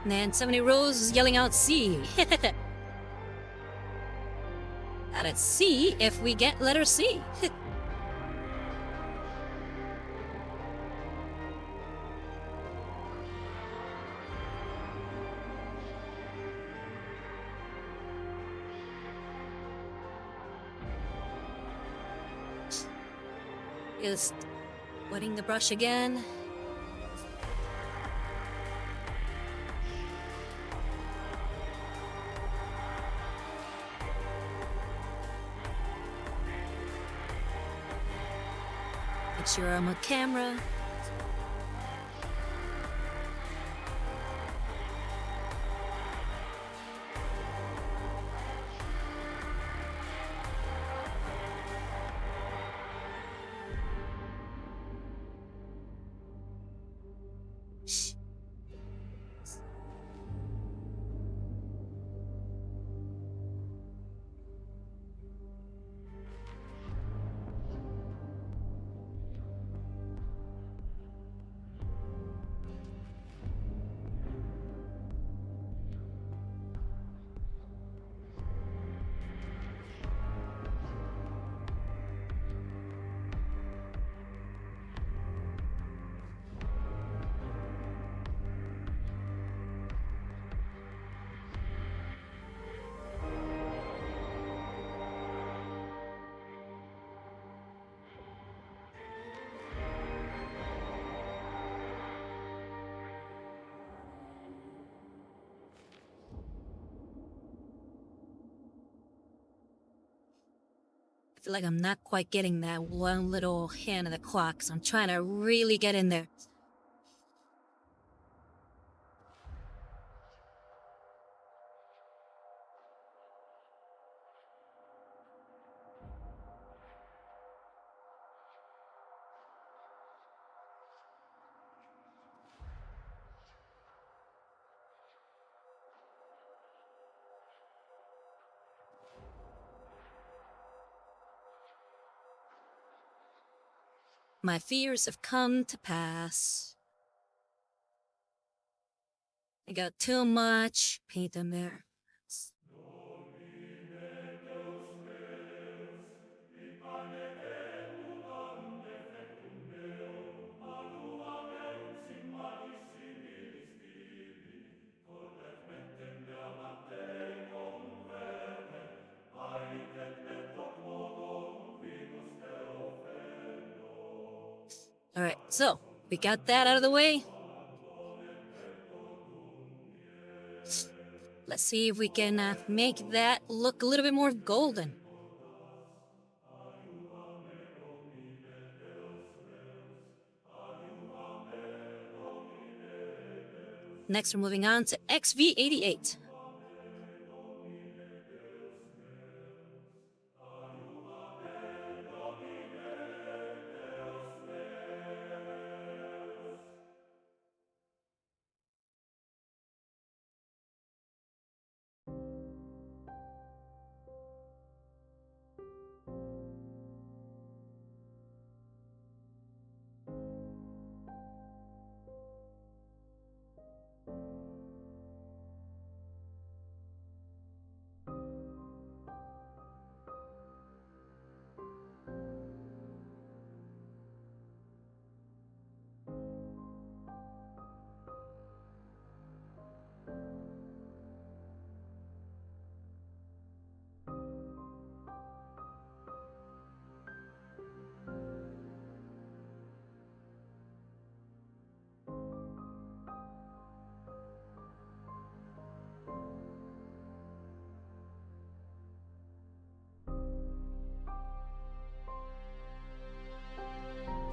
S1: And somebody rose yelling out C. Now let's see if we get letter C. Just wetting the brush again. Make sure I'm on camera. I feel like I'm not quite getting that one little hand of the clock, so I'm trying to really get in there. My fears have come to pass. I got too much paint in there. Alright, so we got that out of the way. Let's see if we can make that look a little bit more golden. Next, we're moving on to XV88.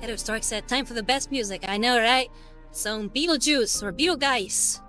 S1: Edo Stark said, time for the best music. I know, right? Some Beetlejuice or Beetlegeist.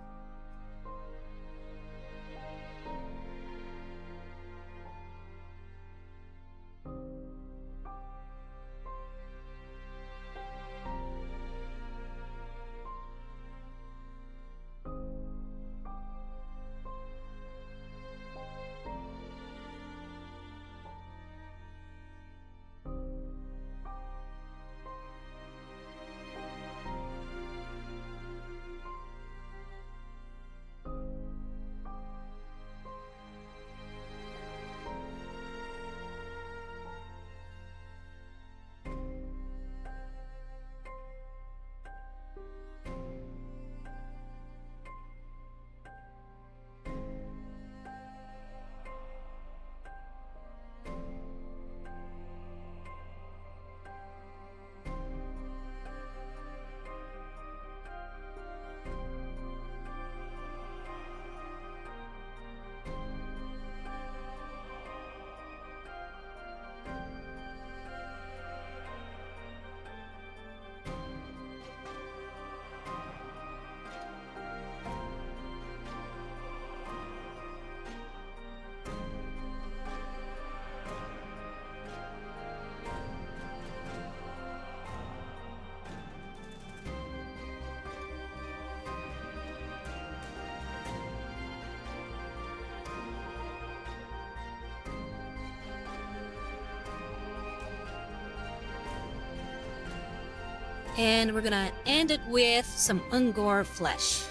S1: And we're gonna end it with some Ungor flesh.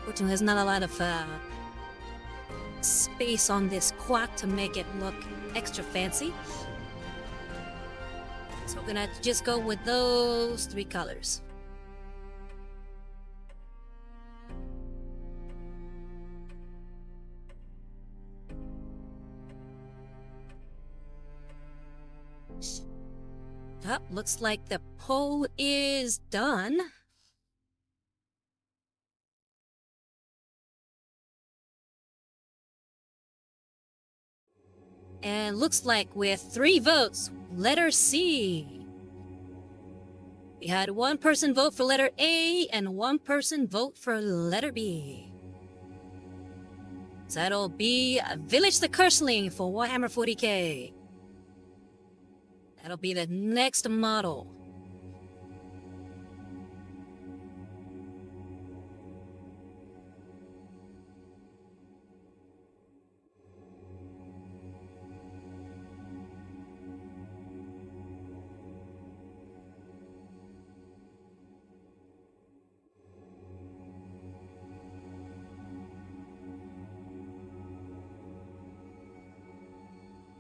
S1: Fortunately, there's not a lot of space on this quack to make it look extra fancy. So we're gonna just go with those 3 colors. Oh, looks like the poll is done. And looks like with 3 votes, letter C. We had 1 person vote for letter A and 1 person vote for letter B. So that'll be Village the Curseling for Warhammer 40k. That'll be the next model.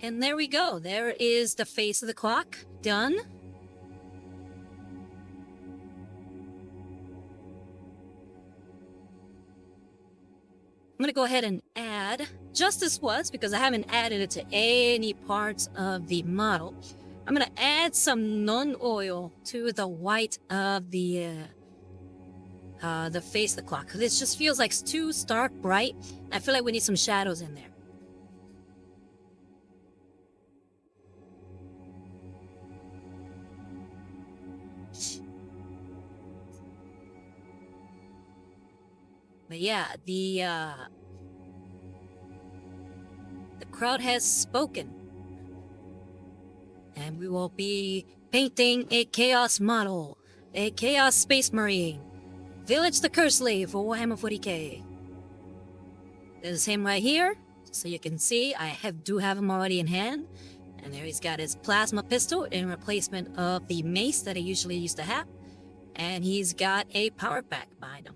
S1: And there we go. There is the face of the clock. Done. I'm going to go ahead and add, just as was, because I haven't added it to any parts of the model. I'm going to add some non-oil to the white of the face of the clock. This just feels like it's too stark bright. I feel like we need some shadows in there. But yeah, the crowd has spoken. And we will be painting a Chaos model, a Chaos Space Marine, Village the Curseling for Warhammer 40k. There's him right here, so you can see I do have him already in hand. And there he's got his plasma pistol in replacement of the mace that he usually used to have. And he's got a power pack behind him.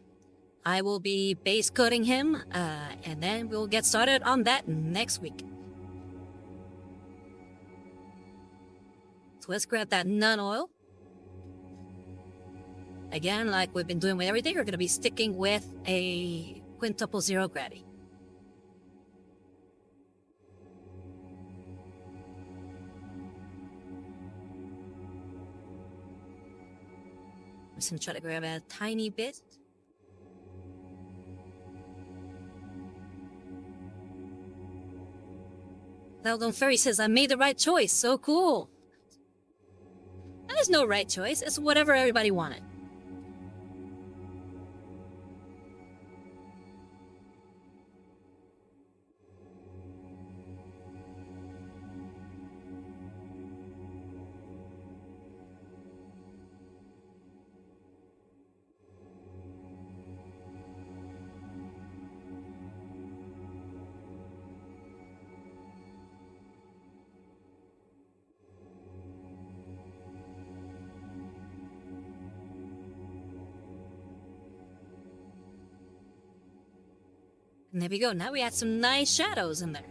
S1: I will be base coating him, and then we'll get started on that next week. So let's grab that non-oil. Again, like we've been doing with everything, we're going to be sticking with a quintuple zero gravity. I'm just going to try to grab a tiny bit. Eldon Ferry says, I made the right choice. So cool. There's no right choice. It's whatever everybody wanted. And there we go. Now we add some nice shadows in there.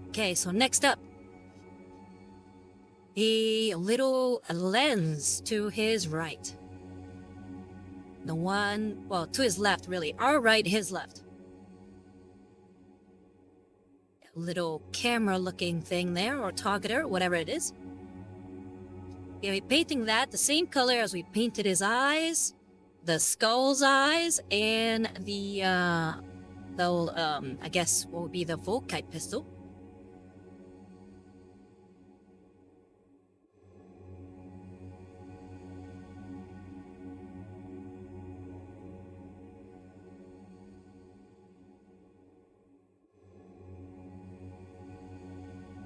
S1: Okay, so next up, the little lens to his right. The one, well, to his left, really. Our right, his left. A little camera-looking thing there, or targeter, whatever it is. Yeah, we're painting that the same color as we painted his eyes. the skull's eyes and the I guess what would be the Volkite pistol.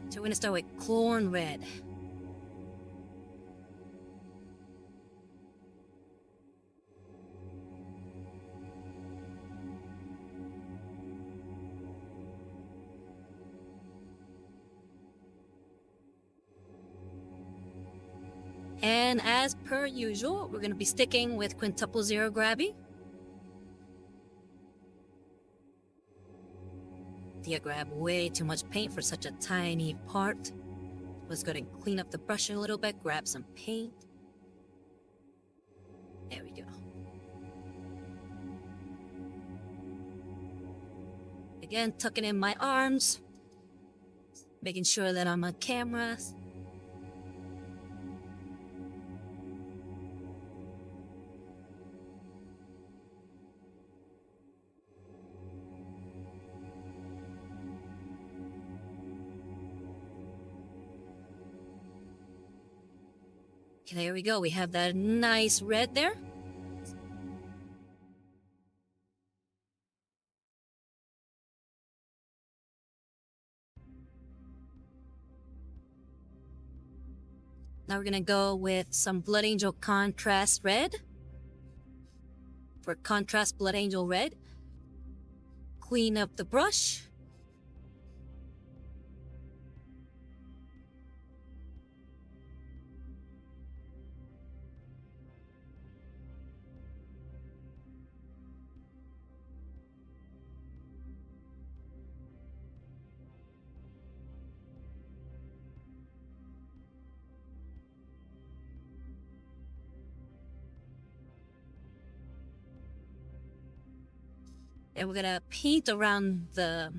S1: So we're gonna start with corn red. And as per usual, we're gonna be sticking with quintuple zero grabby. I grabbed way too much paint for such a tiny part. Let's go ahead and clean up the brush a little bit, grab some paint. There we go. Again, tucking in my arms, making sure that I'm on camera. Okay, there we go. We have that nice red there. Now we're gonna go with some Blood Angel contrast red. For contrast Blood Angel red. Clean up the brush. And we're gonna paint around the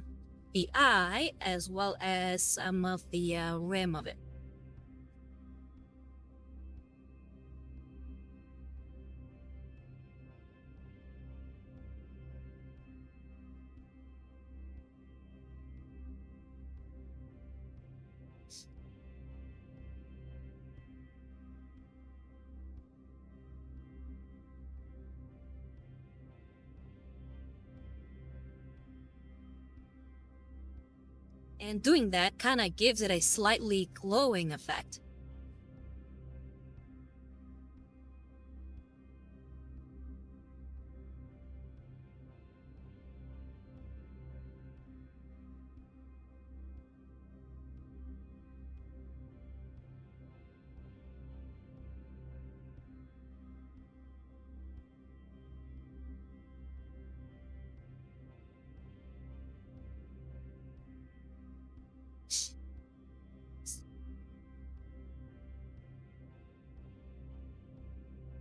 S1: eye as well as some of the rim of it. And doing that kind of gives it a slightly glowing effect.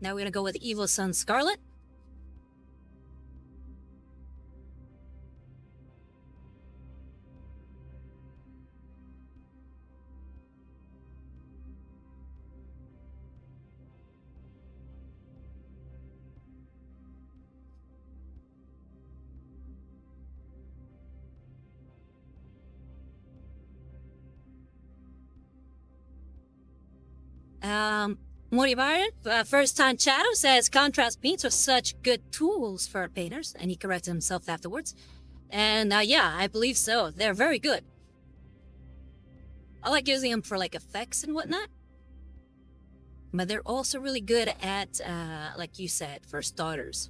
S1: Now we're gonna go with Evil Sun Scarlet. Morivar, first time chatter, says contrast paints are such good tools for painters, and he corrected himself afterwards. And yeah, I believe so. They're very good. I like using them for like effects and whatnot. But they're also really good at, like you said, for starters.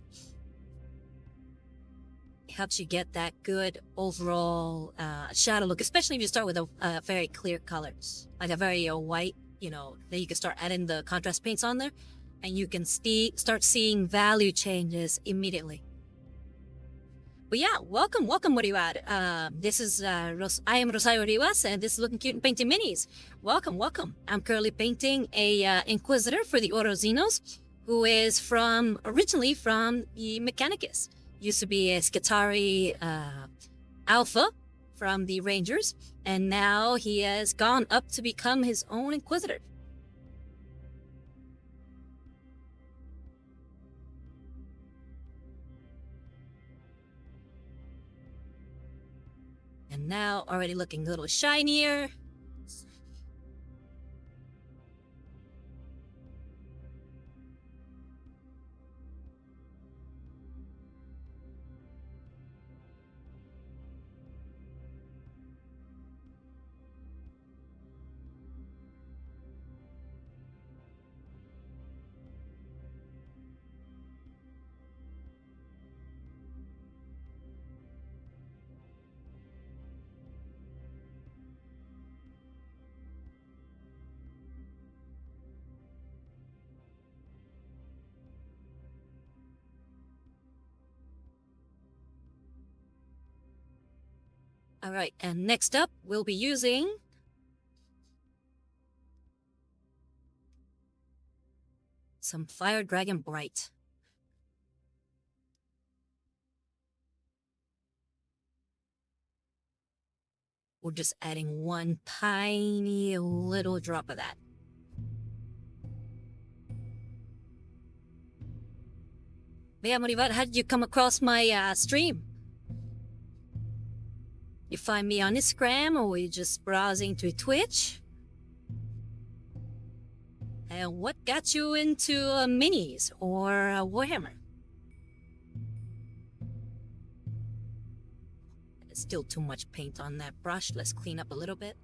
S1: It helps you get that good overall shadow look, especially if you start with a very clear colors, like a very white. You know, then you can start adding the contrast paints on there, and you can start seeing value changes immediately. But yeah, welcome, what do you add? This is, I am Romeo Rivas, and this is Looking Cute and Painting Minis. Welcome. I'm currently painting a Inquisitor for the Ordo Xenos, who is originally from the Mechanicus. Used to be a Skitarii Alpha from the Rangers, and now he has gone up to become his own Inquisitor. And now already looking a little shinier. Alright, and next up, we'll be using some Fire Dragon Bright. We're just adding one tiny little drop of that. But yeah, Morivat, how did you come across my stream? You find me on Instagram, or were you just browsing through Twitch? And what got you into minis or Warhammer? There's still too much paint on that brush. Let's clean up a little bit.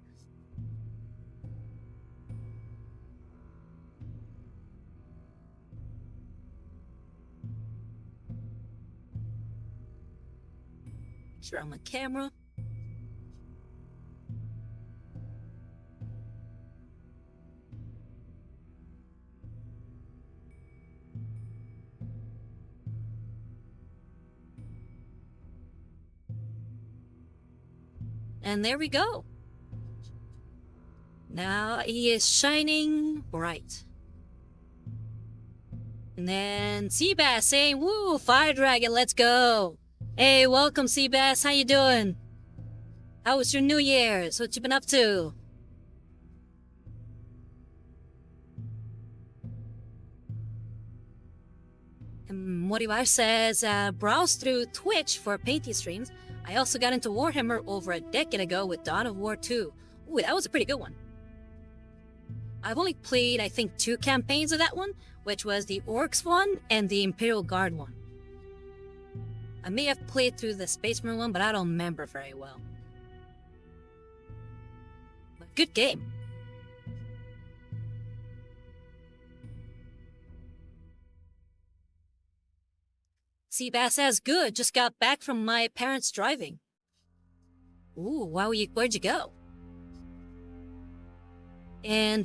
S1: Sure, on my camera. And there we go. Now he is shining bright. And then Seabass saying, "Woo, Fire Dragon, let's go." Hey, welcome Seabass, how you doing? How was your New Year's? What you been up to? And Morivar says, browse through Twitch for painting streams. I also got into Warhammer over a decade ago with Dawn of War 2. Ooh, that was a pretty good one. I've only played, I think, 2 campaigns of that one, which was the Orcs one and the Imperial Guard one. I may have played through the Space Marine one, but I don't remember very well. But good game. Seabass says, good, just got back from my parents' driving. Ooh, where'd you go? And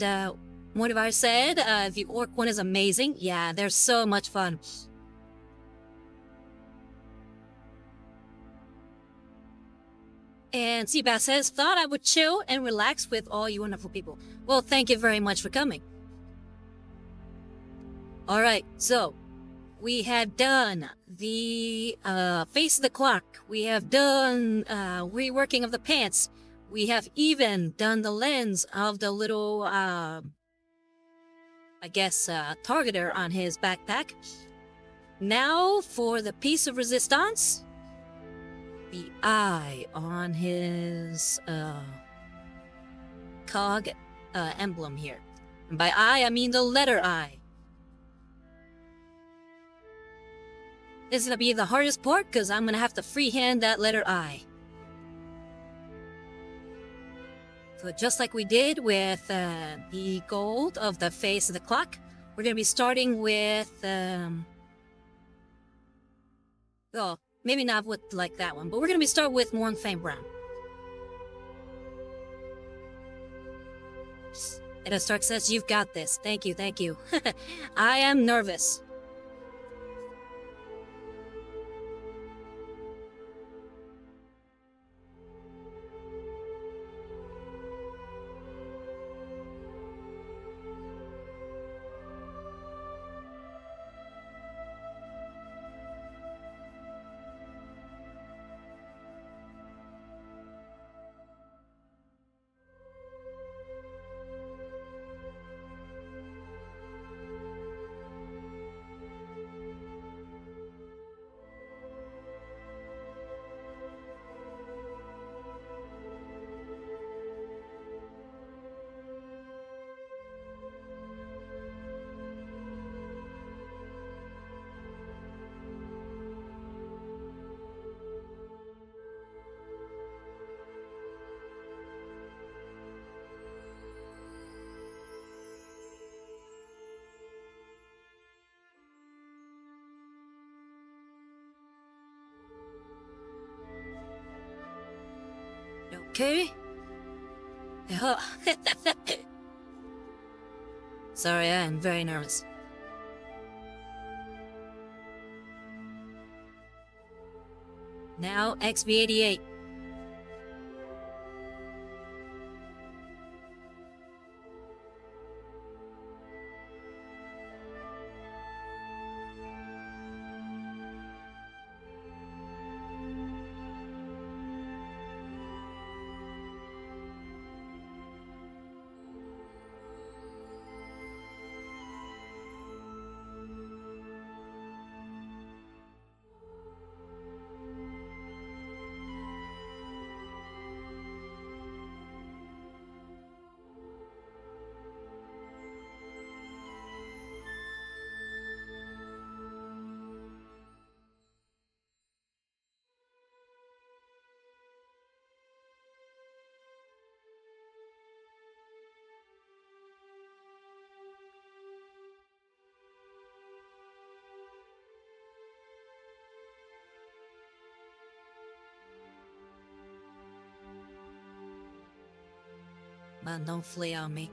S1: Mortivar said, the Orc one is amazing. Yeah, they're so much fun. And Seabass says, thought I would chill and relax with all you wonderful people. Well, thank you very much for coming. Alright, so we have done the face of the clock. We have done reworking of the pants. We have even done the lens of the little, I guess, targeter on his backpack. Now for the piece of resistance. The eye on his cog emblem here. And by eye, I mean the letter I. This is gonna be the hardest part because I'm gonna have to freehand that letter I. So just like we did with the gold of the face of the clock, we're gonna be starting with, well, maybe not with like that one, but we're gonna be starting with Mornfang Brown. Eda Stark says, you've got this. Thank you, thank you. I am nervous. okay? Sorry, I am very nervous. Now, XV88. Man, don't flee on me.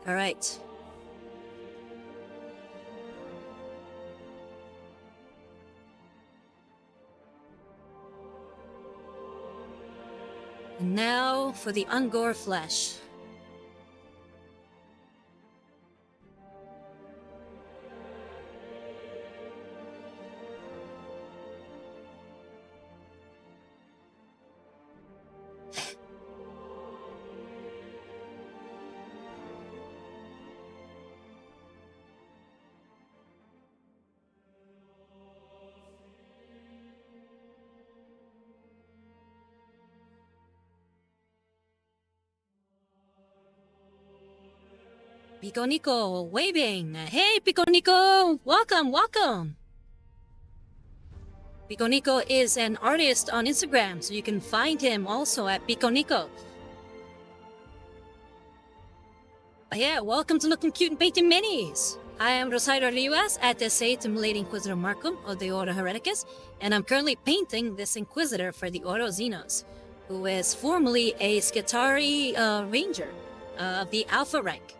S1: All right. And now for the Ungor flesh. Pico Nico, waving. Hey, Pico Nico! Welcome, welcome! Pico Nico is an artist on Instagram, so you can find him also at Pico Nico. Yeah, welcome to Looking Cute and Painting Minis. I am Romeo Rivas at the Late Inquisitor Markham of the Ordo Hereticus, and I'm currently painting this Inquisitor for the Ordo Xenos, who is formerly a Skitarii Ranger of the Alpha rank.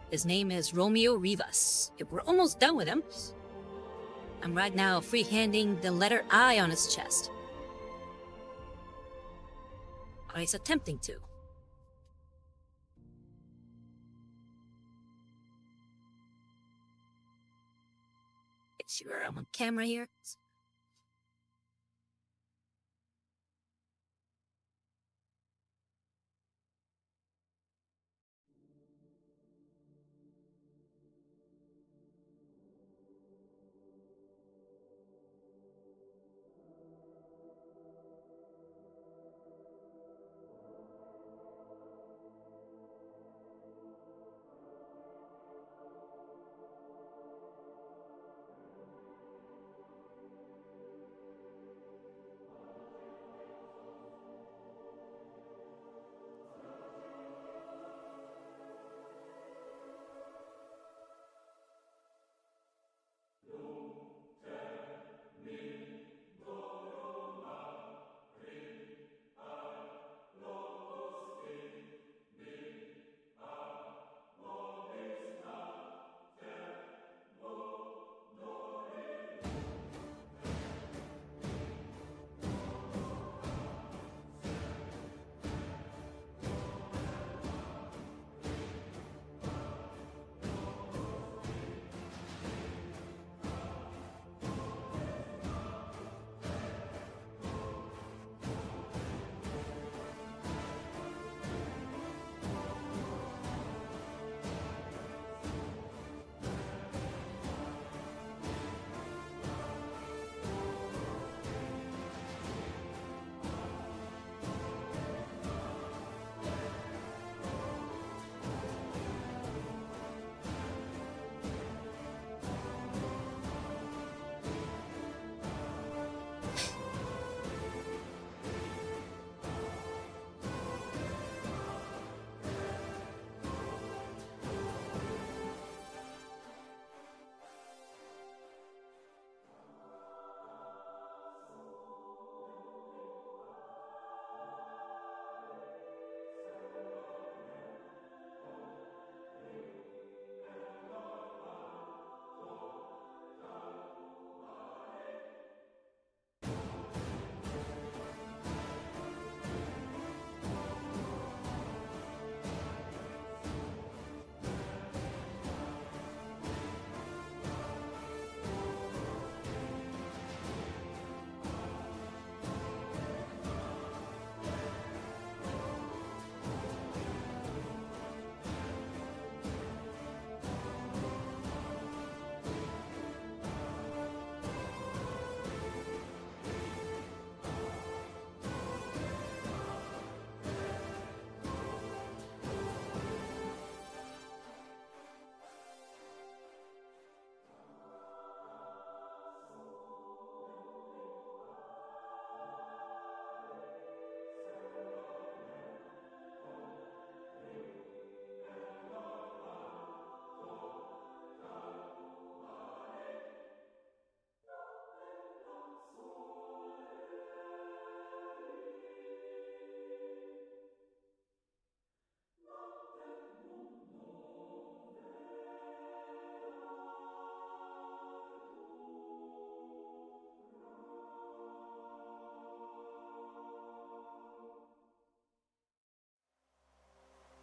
S1: His name is Romeo Rivas. We're almost done with him. I'm right now freehanding the letter I on his chest. Or he's attempting to. Sure, I'm on camera here.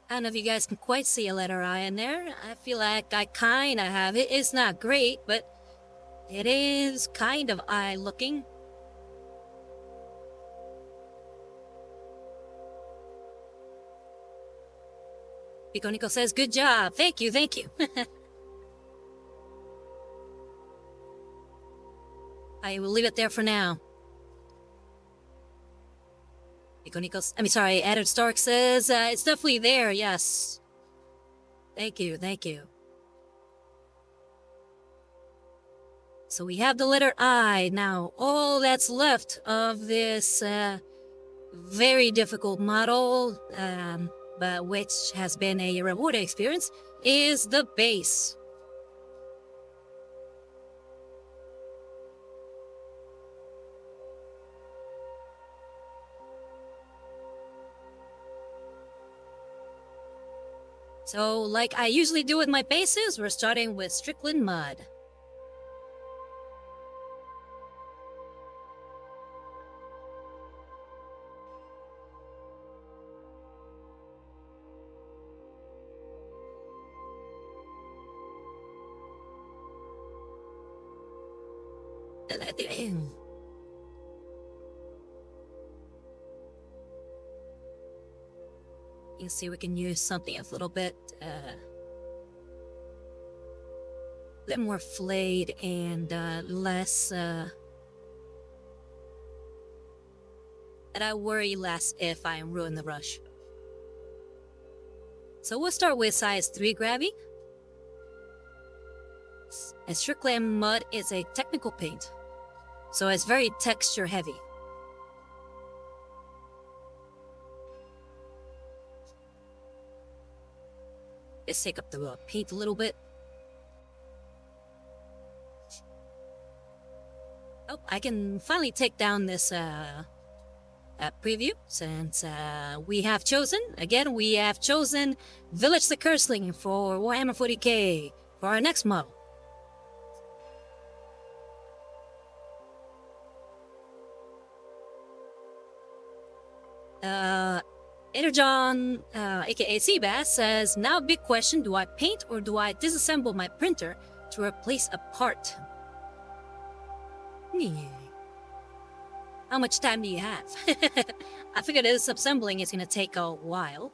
S1: I don't know if you guys can quite see a letter I in there. I feel like I kinda have it. It's not great, but it is kind of eye looking. Pico says, good job. Thank you, thank you. I will leave it there for now. Adam Stark says, it's definitely there, yes. Thank you, thank you. So we have the letter I. Now, all that's left of this very difficult model but which has been a rewarding experience, is the base. So, like I usually do with my bases, we're starting with Strickland Mud. You see, we can use something a little bit more flayed and less. That I worry less if I ruin the rush. So we'll start with size 3 gravity. And Strickland Mud is a technical paint, so it's very texture heavy. Let's take up the paint a little bit. Oh, I can finally take down this preview, since we have chosen Village the Curseling for Warhammer 40k for our next model. Energon, aka Seabass, says, now big question, do I paint or do I disassemble my printer to replace a part? How much time do you have? I figured this assembling is gonna take a while.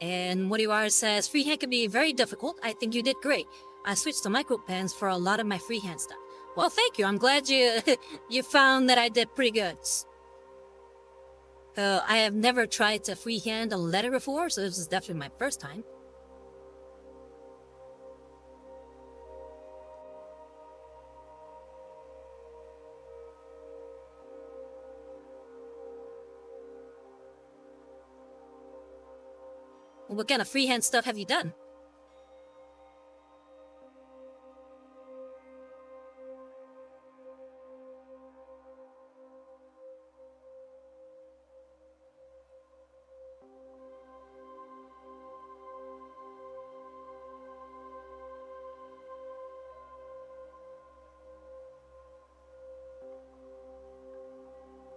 S1: And Moriwara says, freehand can be very difficult. I think you did great. I switched to micro pens for a lot of my freehand stuff. Well, thank you. I'm glad you you found that I did pretty good. I have never tried to freehand a letter before, so this is definitely my first time. What kind of freehand stuff have you done?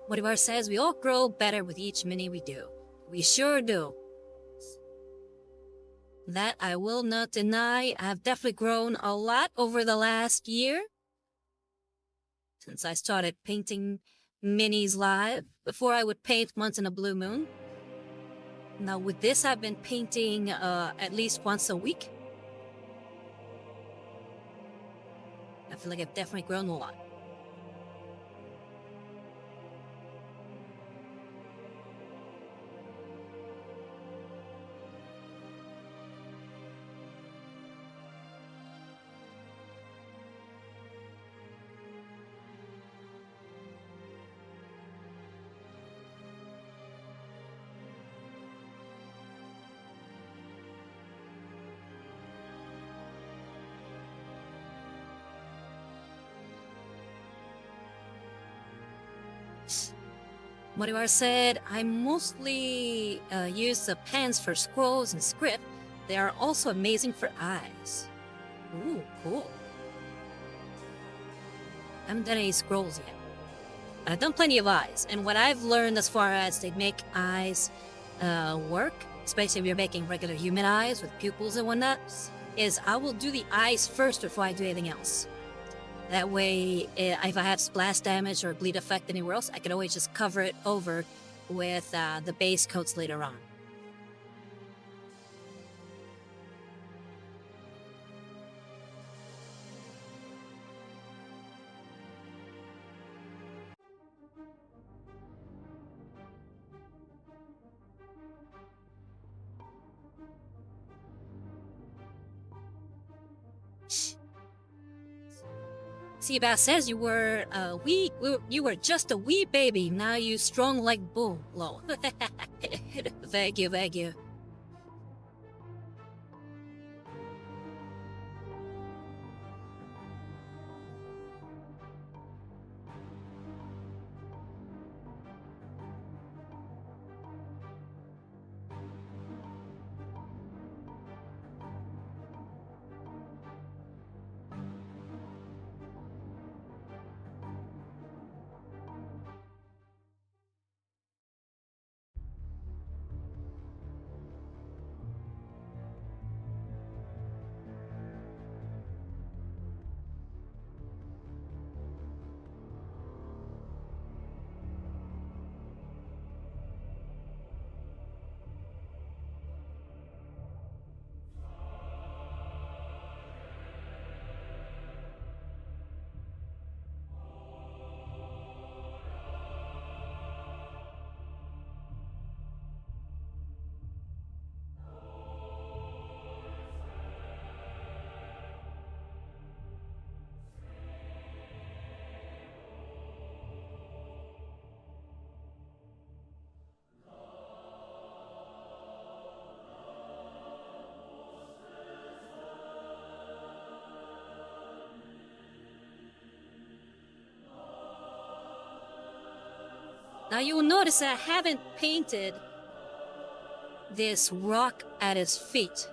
S1: Moriwara says, we all grow better with each mini we do. We sure do. That I will not deny. I've definitely grown a lot over the last year, since I started painting minis live. Before, I would paint once in a blue moon. Now with this, I've been painting at least once a week. I feel like I've definitely grown a lot. Moriwara said, I mostly use the pens for scrolls and script. They are also amazing for eyes. Ooh, cool. I haven't done any scrolls yet. I've done plenty of eyes, and what I've learned as far as they make eyes work, especially if you're making regular human eyes with pupils and whatnot, is I will do the eyes first before I do anything else. That way, if I have splash damage or bleed effect anywhere else, I can always just cover it over with the base coats later on. Seabass says you were you were just a wee baby. Now you strong like bull. Lol. Thank you, thank you. Now you will notice that I haven't painted this rock at his feet.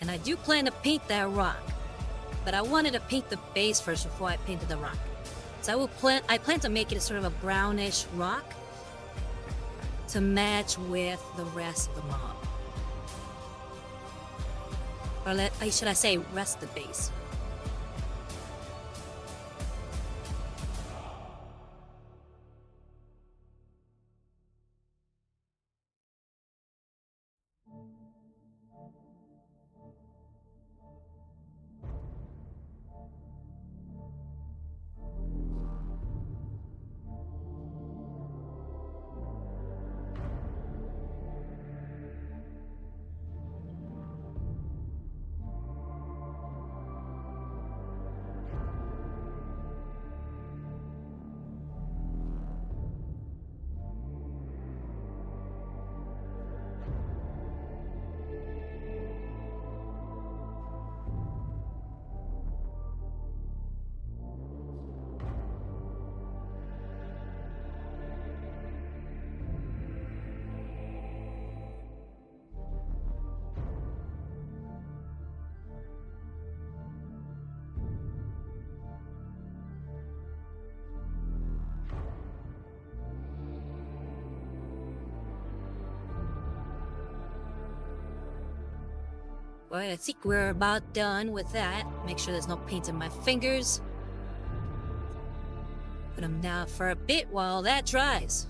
S1: And I do plan to paint that rock. But I wanted to paint the base first before I painted the rock. So I plan to make it a sort of a brownish rock to match with the rest of the mob. Or should I say rest of the base. Well, I think we're about done with that. Make sure there's no paint in my fingers. Put them down for a bit while that dries.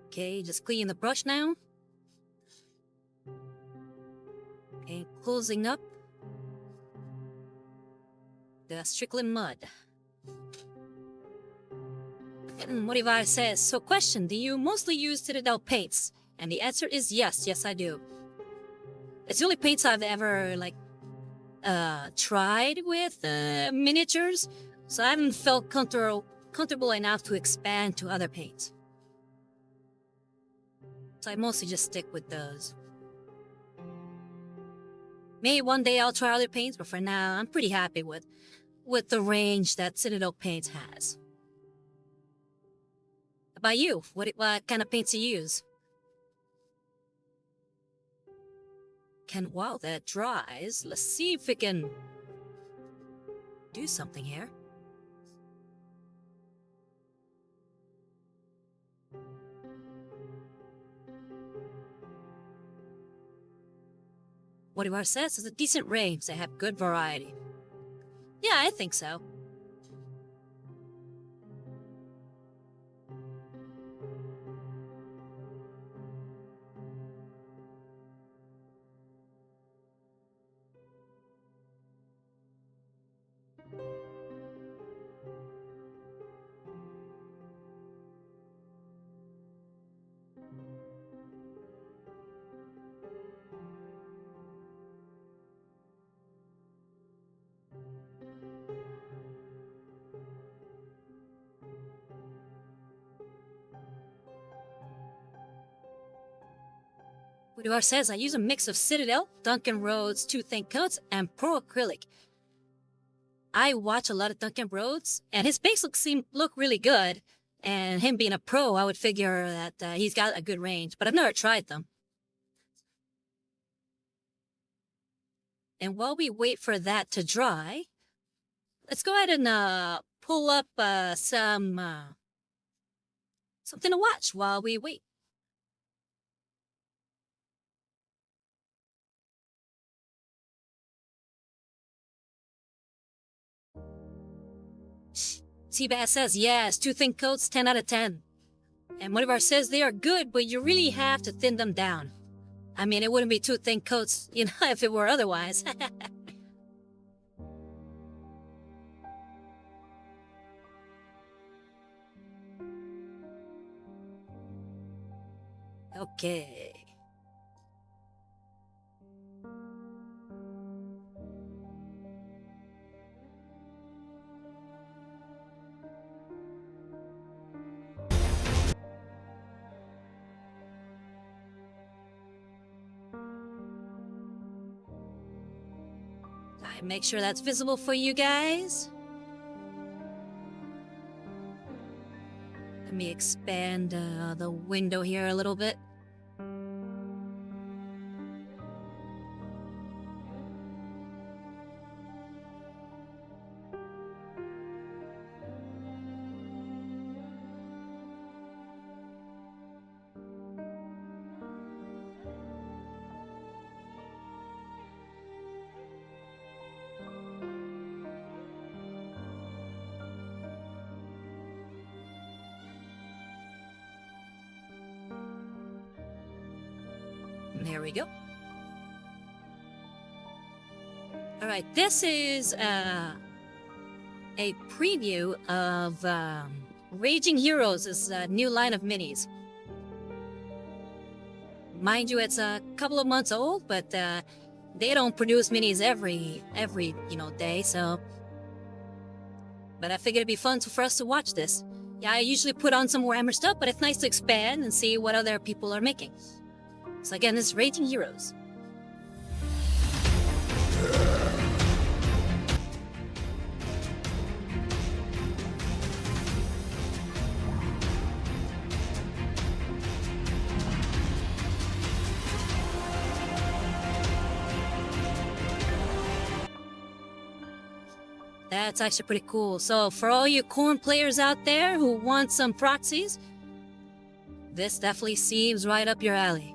S1: Okay, just clean the brush now. Okay, closing up the trickling mud. What if I says, so question, do you mostly use Citadel paints? And the answer is yes, yes I do. It's the only paints I've ever, tried with miniatures, so I haven't felt comfortable enough to expand to other paints. So I mostly just stick with those. Maybe one day I'll try other paints, but for now, I'm pretty happy with the range that Citadel Paints has. How about you? What kind of paints do you use? And while that dries, let's see if we can do something here. What Ivar says is a decent range. They have good variety. Yeah, I think so. What Ivar says, I use a mix of Citadel, Duncan Rhodes, 2 thin coats, and Pro Acrylic. I watch a lot of Duncan Rhodes, and his base look really good. And him being a pro, I would figure that he's got a good range, but I've never tried them. And while we wait for that to dry, let's go ahead and pull up something to watch while we wait. Seabass says, yes, 2 thin coats, 10 out of 10. And Modivar says they are good, but you really have to thin them down. I mean, it wouldn't be 2 thin coats, you know, if it were otherwise. Okay. Make sure that's visible for you guys. Let me expand the window here a little bit. There we go. All right, this is a preview of Raging Heroes' new line of minis. Mind you, it's a couple of months old, but they don't produce minis every day. So, but I figured it'd be fun for us to watch this. Yeah, I usually put on some Warhammer stuff, but it's nice to expand and see what other people are making. So again, this is Raging Heroes. That's actually pretty cool. So for all you Khorne players out there who want some proxies, this definitely seems right up your alley.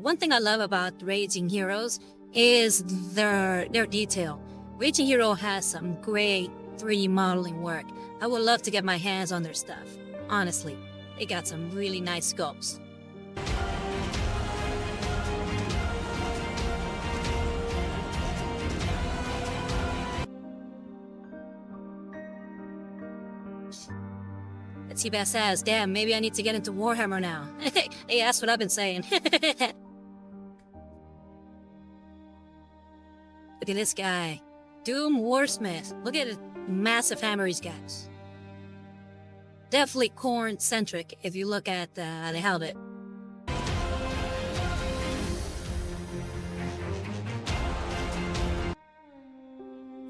S1: One thing I love about Raging Heroes is their detail. Raging Hero has some great 3D modeling work. I would love to get my hands on their stuff. Honestly, they got some really nice sculpts. Let's see, Bass says, damn, maybe I need to get into Warhammer now. Hey, that's what I've been saying. Look at this guy. Doom Warsmith. Look at the massive hammer he's got. Definitely Khorne-centric if you look at the helmet.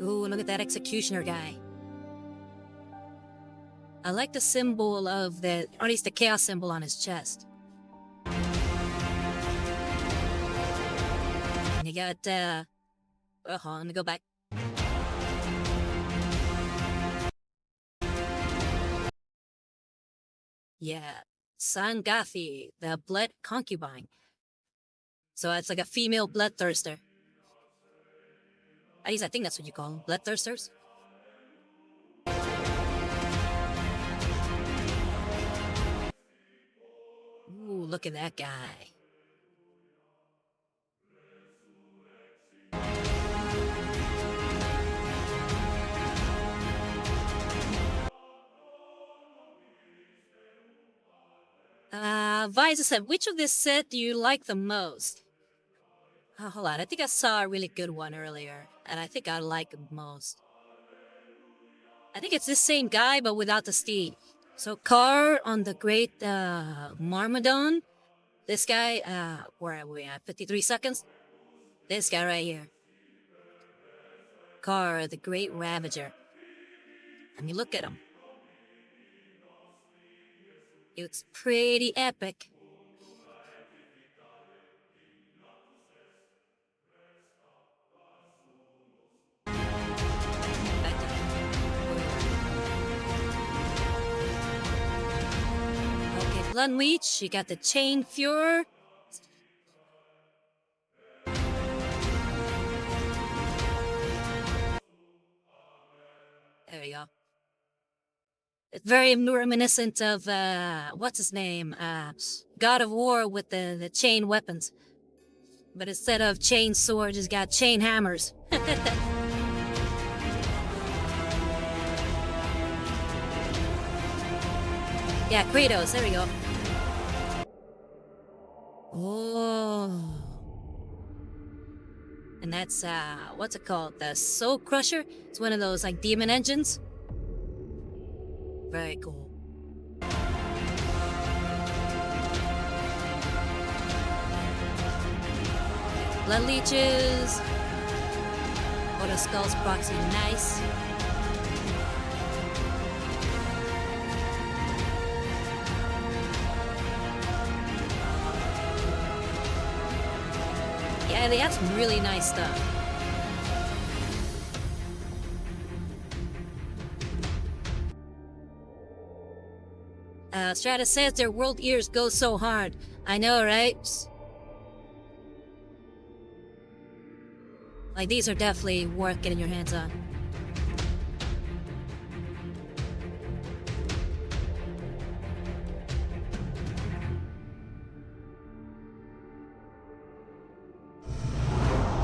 S1: Ooh, look at that executioner guy. I like the symbol of the, or at least the chaos symbol on his chest. And you got, hold on, let me go back. Yeah, Sangathi, the blood concubine. So it's like a female bloodthirster. At least I think that's what you call them, bloodthirsters. Ooh, look at that guy. Visa said, which of this set do you like the most? Oh, hold on, I think I saw a really good one earlier, and I think I like it most. I think it's this same guy, but without the steed. So Car on the Great Marmodon. This guy, where are we at? 53 seconds? This guy right here. Car, the Great Ravager. I mean, look at him. It's pretty epic. Okay, Blood Leech, you got the Chain Fuhrer. There we go. It's very reminiscent of, what's his name? God of War with the chain weapons. But instead of chain swords, he's got chain hammers. Yeah, Kratos, there we go. Oh. And that's, what's it called? The Soul Crusher? It's one of those, like, demon engines. Very cool. Blood Leeches. Ordo Skulls proxy, nice. Yeah, they have some really nice stuff. Stratus says their world ears go so hard. I know, right? Like, these are definitely worth getting your hands on.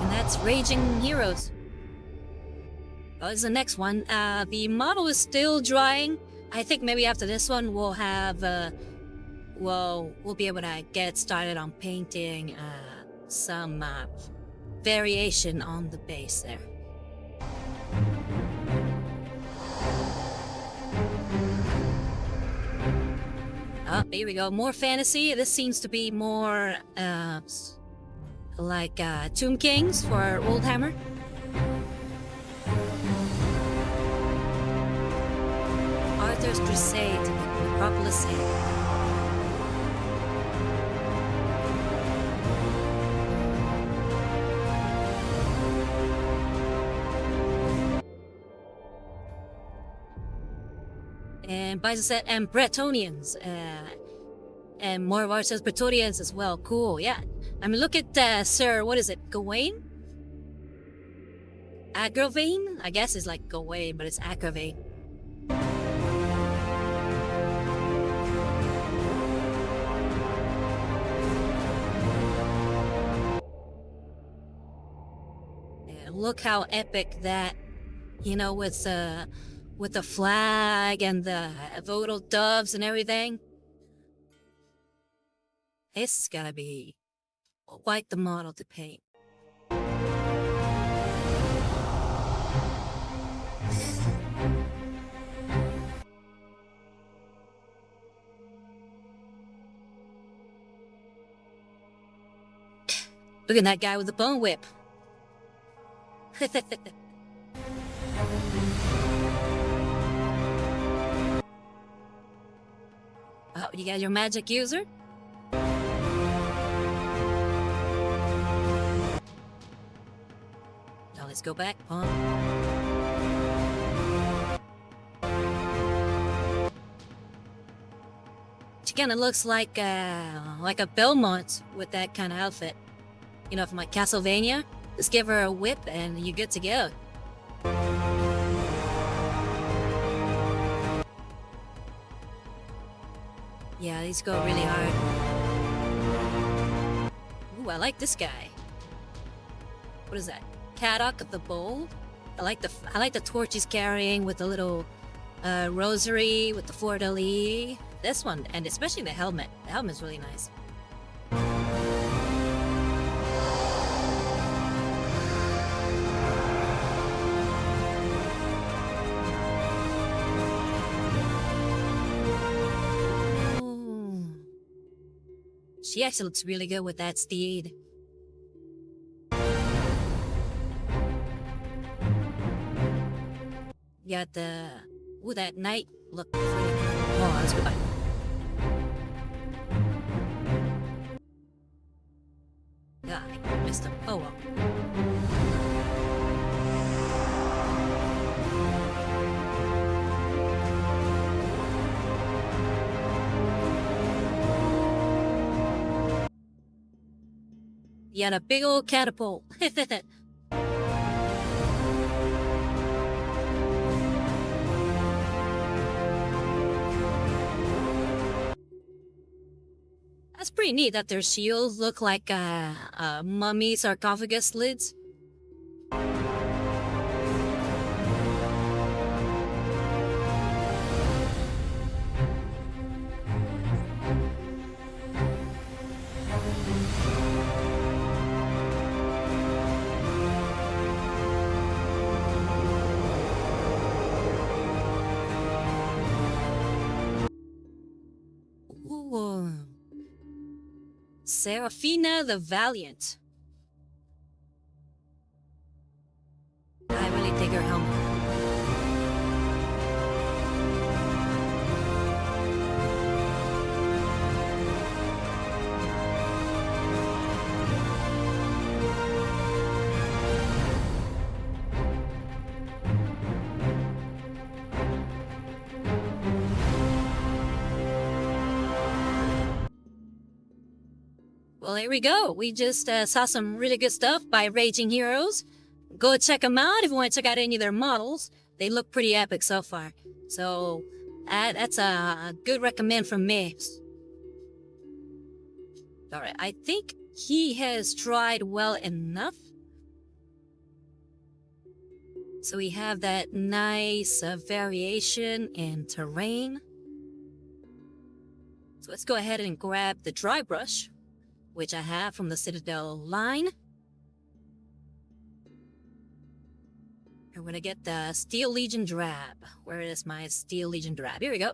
S1: And that's Raging Heroes. Oh, this is the next one. The model is still drying. I think maybe after this one we'll have, we'll be able to get started on painting, some, variation on the base there. Oh, here we go. More fantasy. This seems to be more, like, Tomb Kings for Old Hammer. Arthur's Crusade, Necropolis Sale. And Bicep and Bretonians, and more of ours says Bretonians as well. Cool, yeah. I mean, look at Sir, what is it, Gawain? Agravain? I guess it's like Gawain, but it's Agravain. Look how epic that, you know, with the flag and the votive doves and everything. This is gotta be quite the model to paint. Look at that guy with the bone whip. But you got your magic user? Now let's go back, pawn. She kind of looks like a Belmont with that kind of outfit. You know, from like Castlevania. Just give her a whip and you're good to go. Yeah, these go really hard. Ooh, I like this guy. What is that? Caddock of the Bold? I like the torch he's carrying with the little rosary with the fleur-de-lis. This one, and especially the helmet. The helmet's really nice. She actually looks really good with that steed. Got the... Ooh, that knight look pretty... Oh, let's go back. God, I missed him. Oh well. You had a big old catapult. That's pretty neat that their shields look like mummy sarcophagus lids. Ooh. Seraphina the Valiant. I really dig her helmet. Well, here we go. We just saw some really good stuff by Raging Heroes. Go check them out if you want to check out any of their models. They look pretty epic so far. So, that's a good recommend from me. Alright, I think he has tried well enough. So we have that nice variation in terrain. So let's go ahead and grab the dry brush, which I have from the Citadel line. And we're gonna get the Steel Legion Drab. Where is my Steel Legion Drab? Here we go.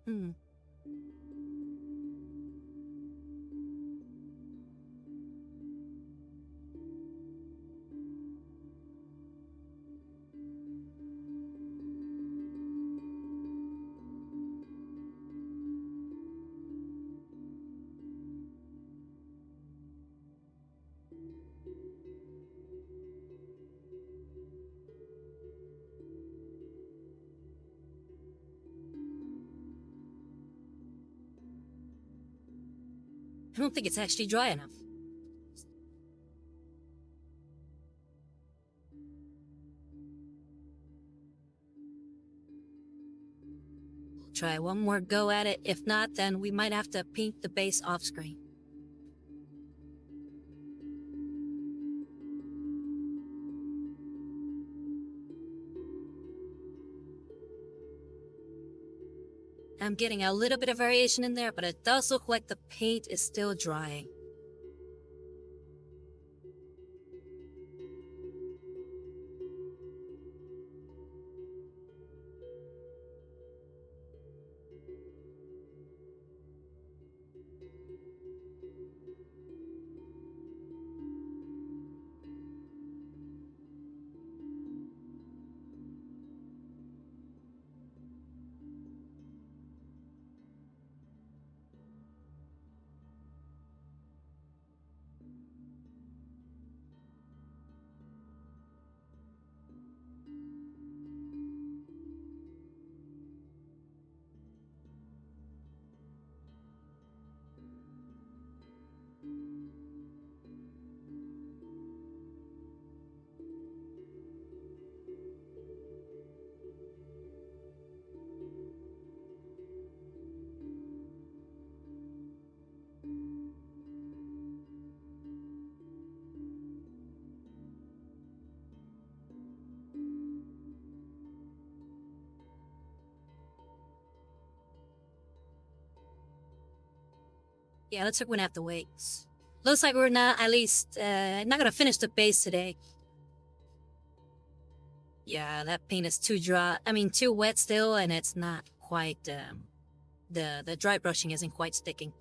S1: Hmm. I don't think it's actually dry enough. try one more go at it. If not, then we might have to paint the base off screen. I'm getting a little bit of variation in there, but it does look like the paint is still drying. Yeah, looks like we're gonna have to wait. Looks like we're not, at least, not gonna finish the base today. Yeah, that paint is too dry. I mean, too wet still, and it's not quite, the dry brushing isn't quite sticking.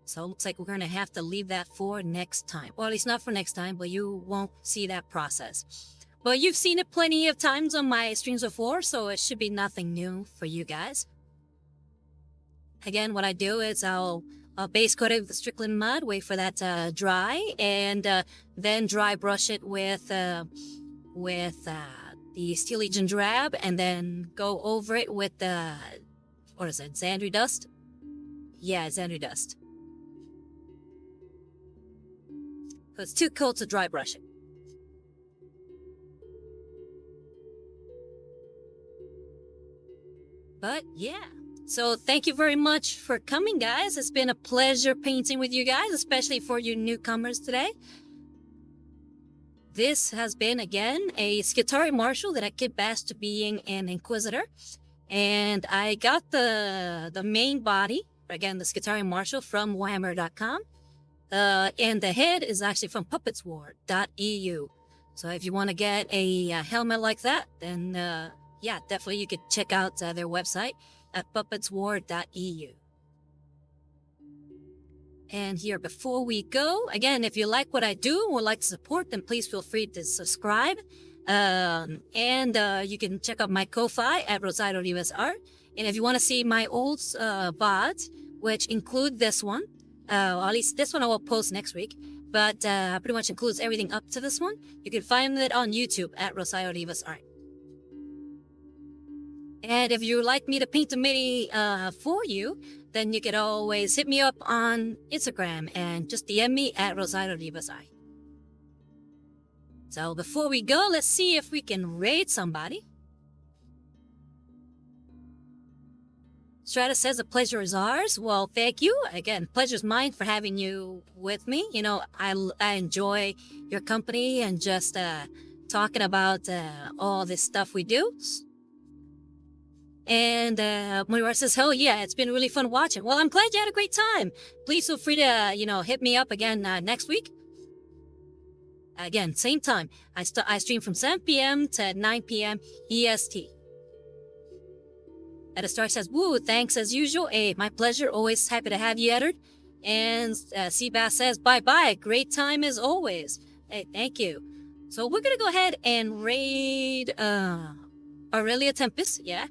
S1: So it looks like we're gonna have to leave that for next time. Well, at least not for next time, but you won't see that process. But you've seen it plenty of times on my streams before, so it should be nothing new for you guys. Again, what I do is I'll base coat it with Strickland mud, wait for that to dry, and then dry brush it with the Steel Legion drab, and then go over it with the, what is it, Xandri dust? Yeah, Xandri dust. So it's too cold to dry brush it. But yeah. So thank you very much for coming, guys. It's been a pleasure painting with you guys, especially for you newcomers today. This has been, again, a Skitarii Marshall that I kit bashed to being an Inquisitor. And I got the main body, again, the Skitarii Marshall from Warhammer.com. And the head is actually from Puppetswar.eu. So if you want to get a helmet like that, then yeah, definitely you could check out their website at puppetswar.eu. And here, before we go, again, if you like what I do or would like to support, then please feel free to subscribe. And you can check out my Ko-Fi at Romeo Rivas Art. And if you want to see my old VODs, which include this one, at least this one I will post next week, but pretty much includes everything up to this one, you can find it on YouTube at Romeo Rivas Art. And if you'd like me to paint a mini for you, then you could always hit me up on Instagram and just DM me at Romeo Rivas Art. So before we go, let's see if we can raid somebody. Stratus says the pleasure is ours. Well, thank you. Again, pleasure's mine for having you with me. You know, I enjoy your company and just talking about all this stuff we do. And Moira says, hell yeah, it's been really fun watching. Well, I'm glad you had a great time. Please feel free to, hit me up again next week. Again, same time. I stream from 7 p.m. to 9 p.m. EST. At the start says, woo, thanks as usual. Hey, my pleasure. Always happy to have you, Eddard. And Seabass says, bye-bye. Great time as always. Hey, thank you. So we're going to go ahead and raid Aurelia Tempest. Yeah.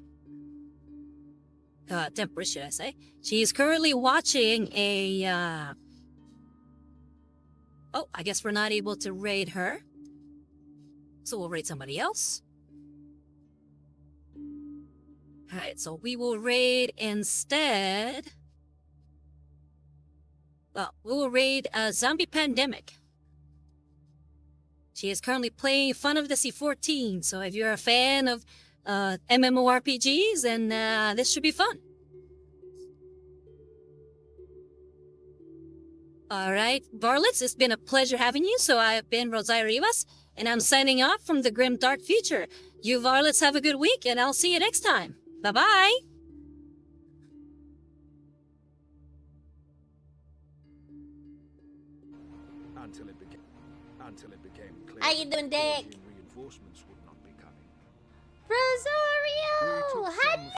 S1: Tempest, should I say. She's currently watching a... Oh, I guess we're not able to raid her. So we'll raid somebody else. Alright, so we will raid instead... Well, we will raid Zombie Pandemic. She is currently playing Fun of the C14, so if you're a fan of MMORPGs, and this should be fun. All right, Varlets, it's been a pleasure having you. So I've been Romeo Rivas, and I'm signing off from the grim dark future. You Varlets have a good week, and I'll see you next time. Bye-bye.
S2: Until it became clear.
S3: How you doing, Dick?
S2: Reinforcements would not be coming.
S3: Rosario!
S2: We took
S3: Hello!
S2: some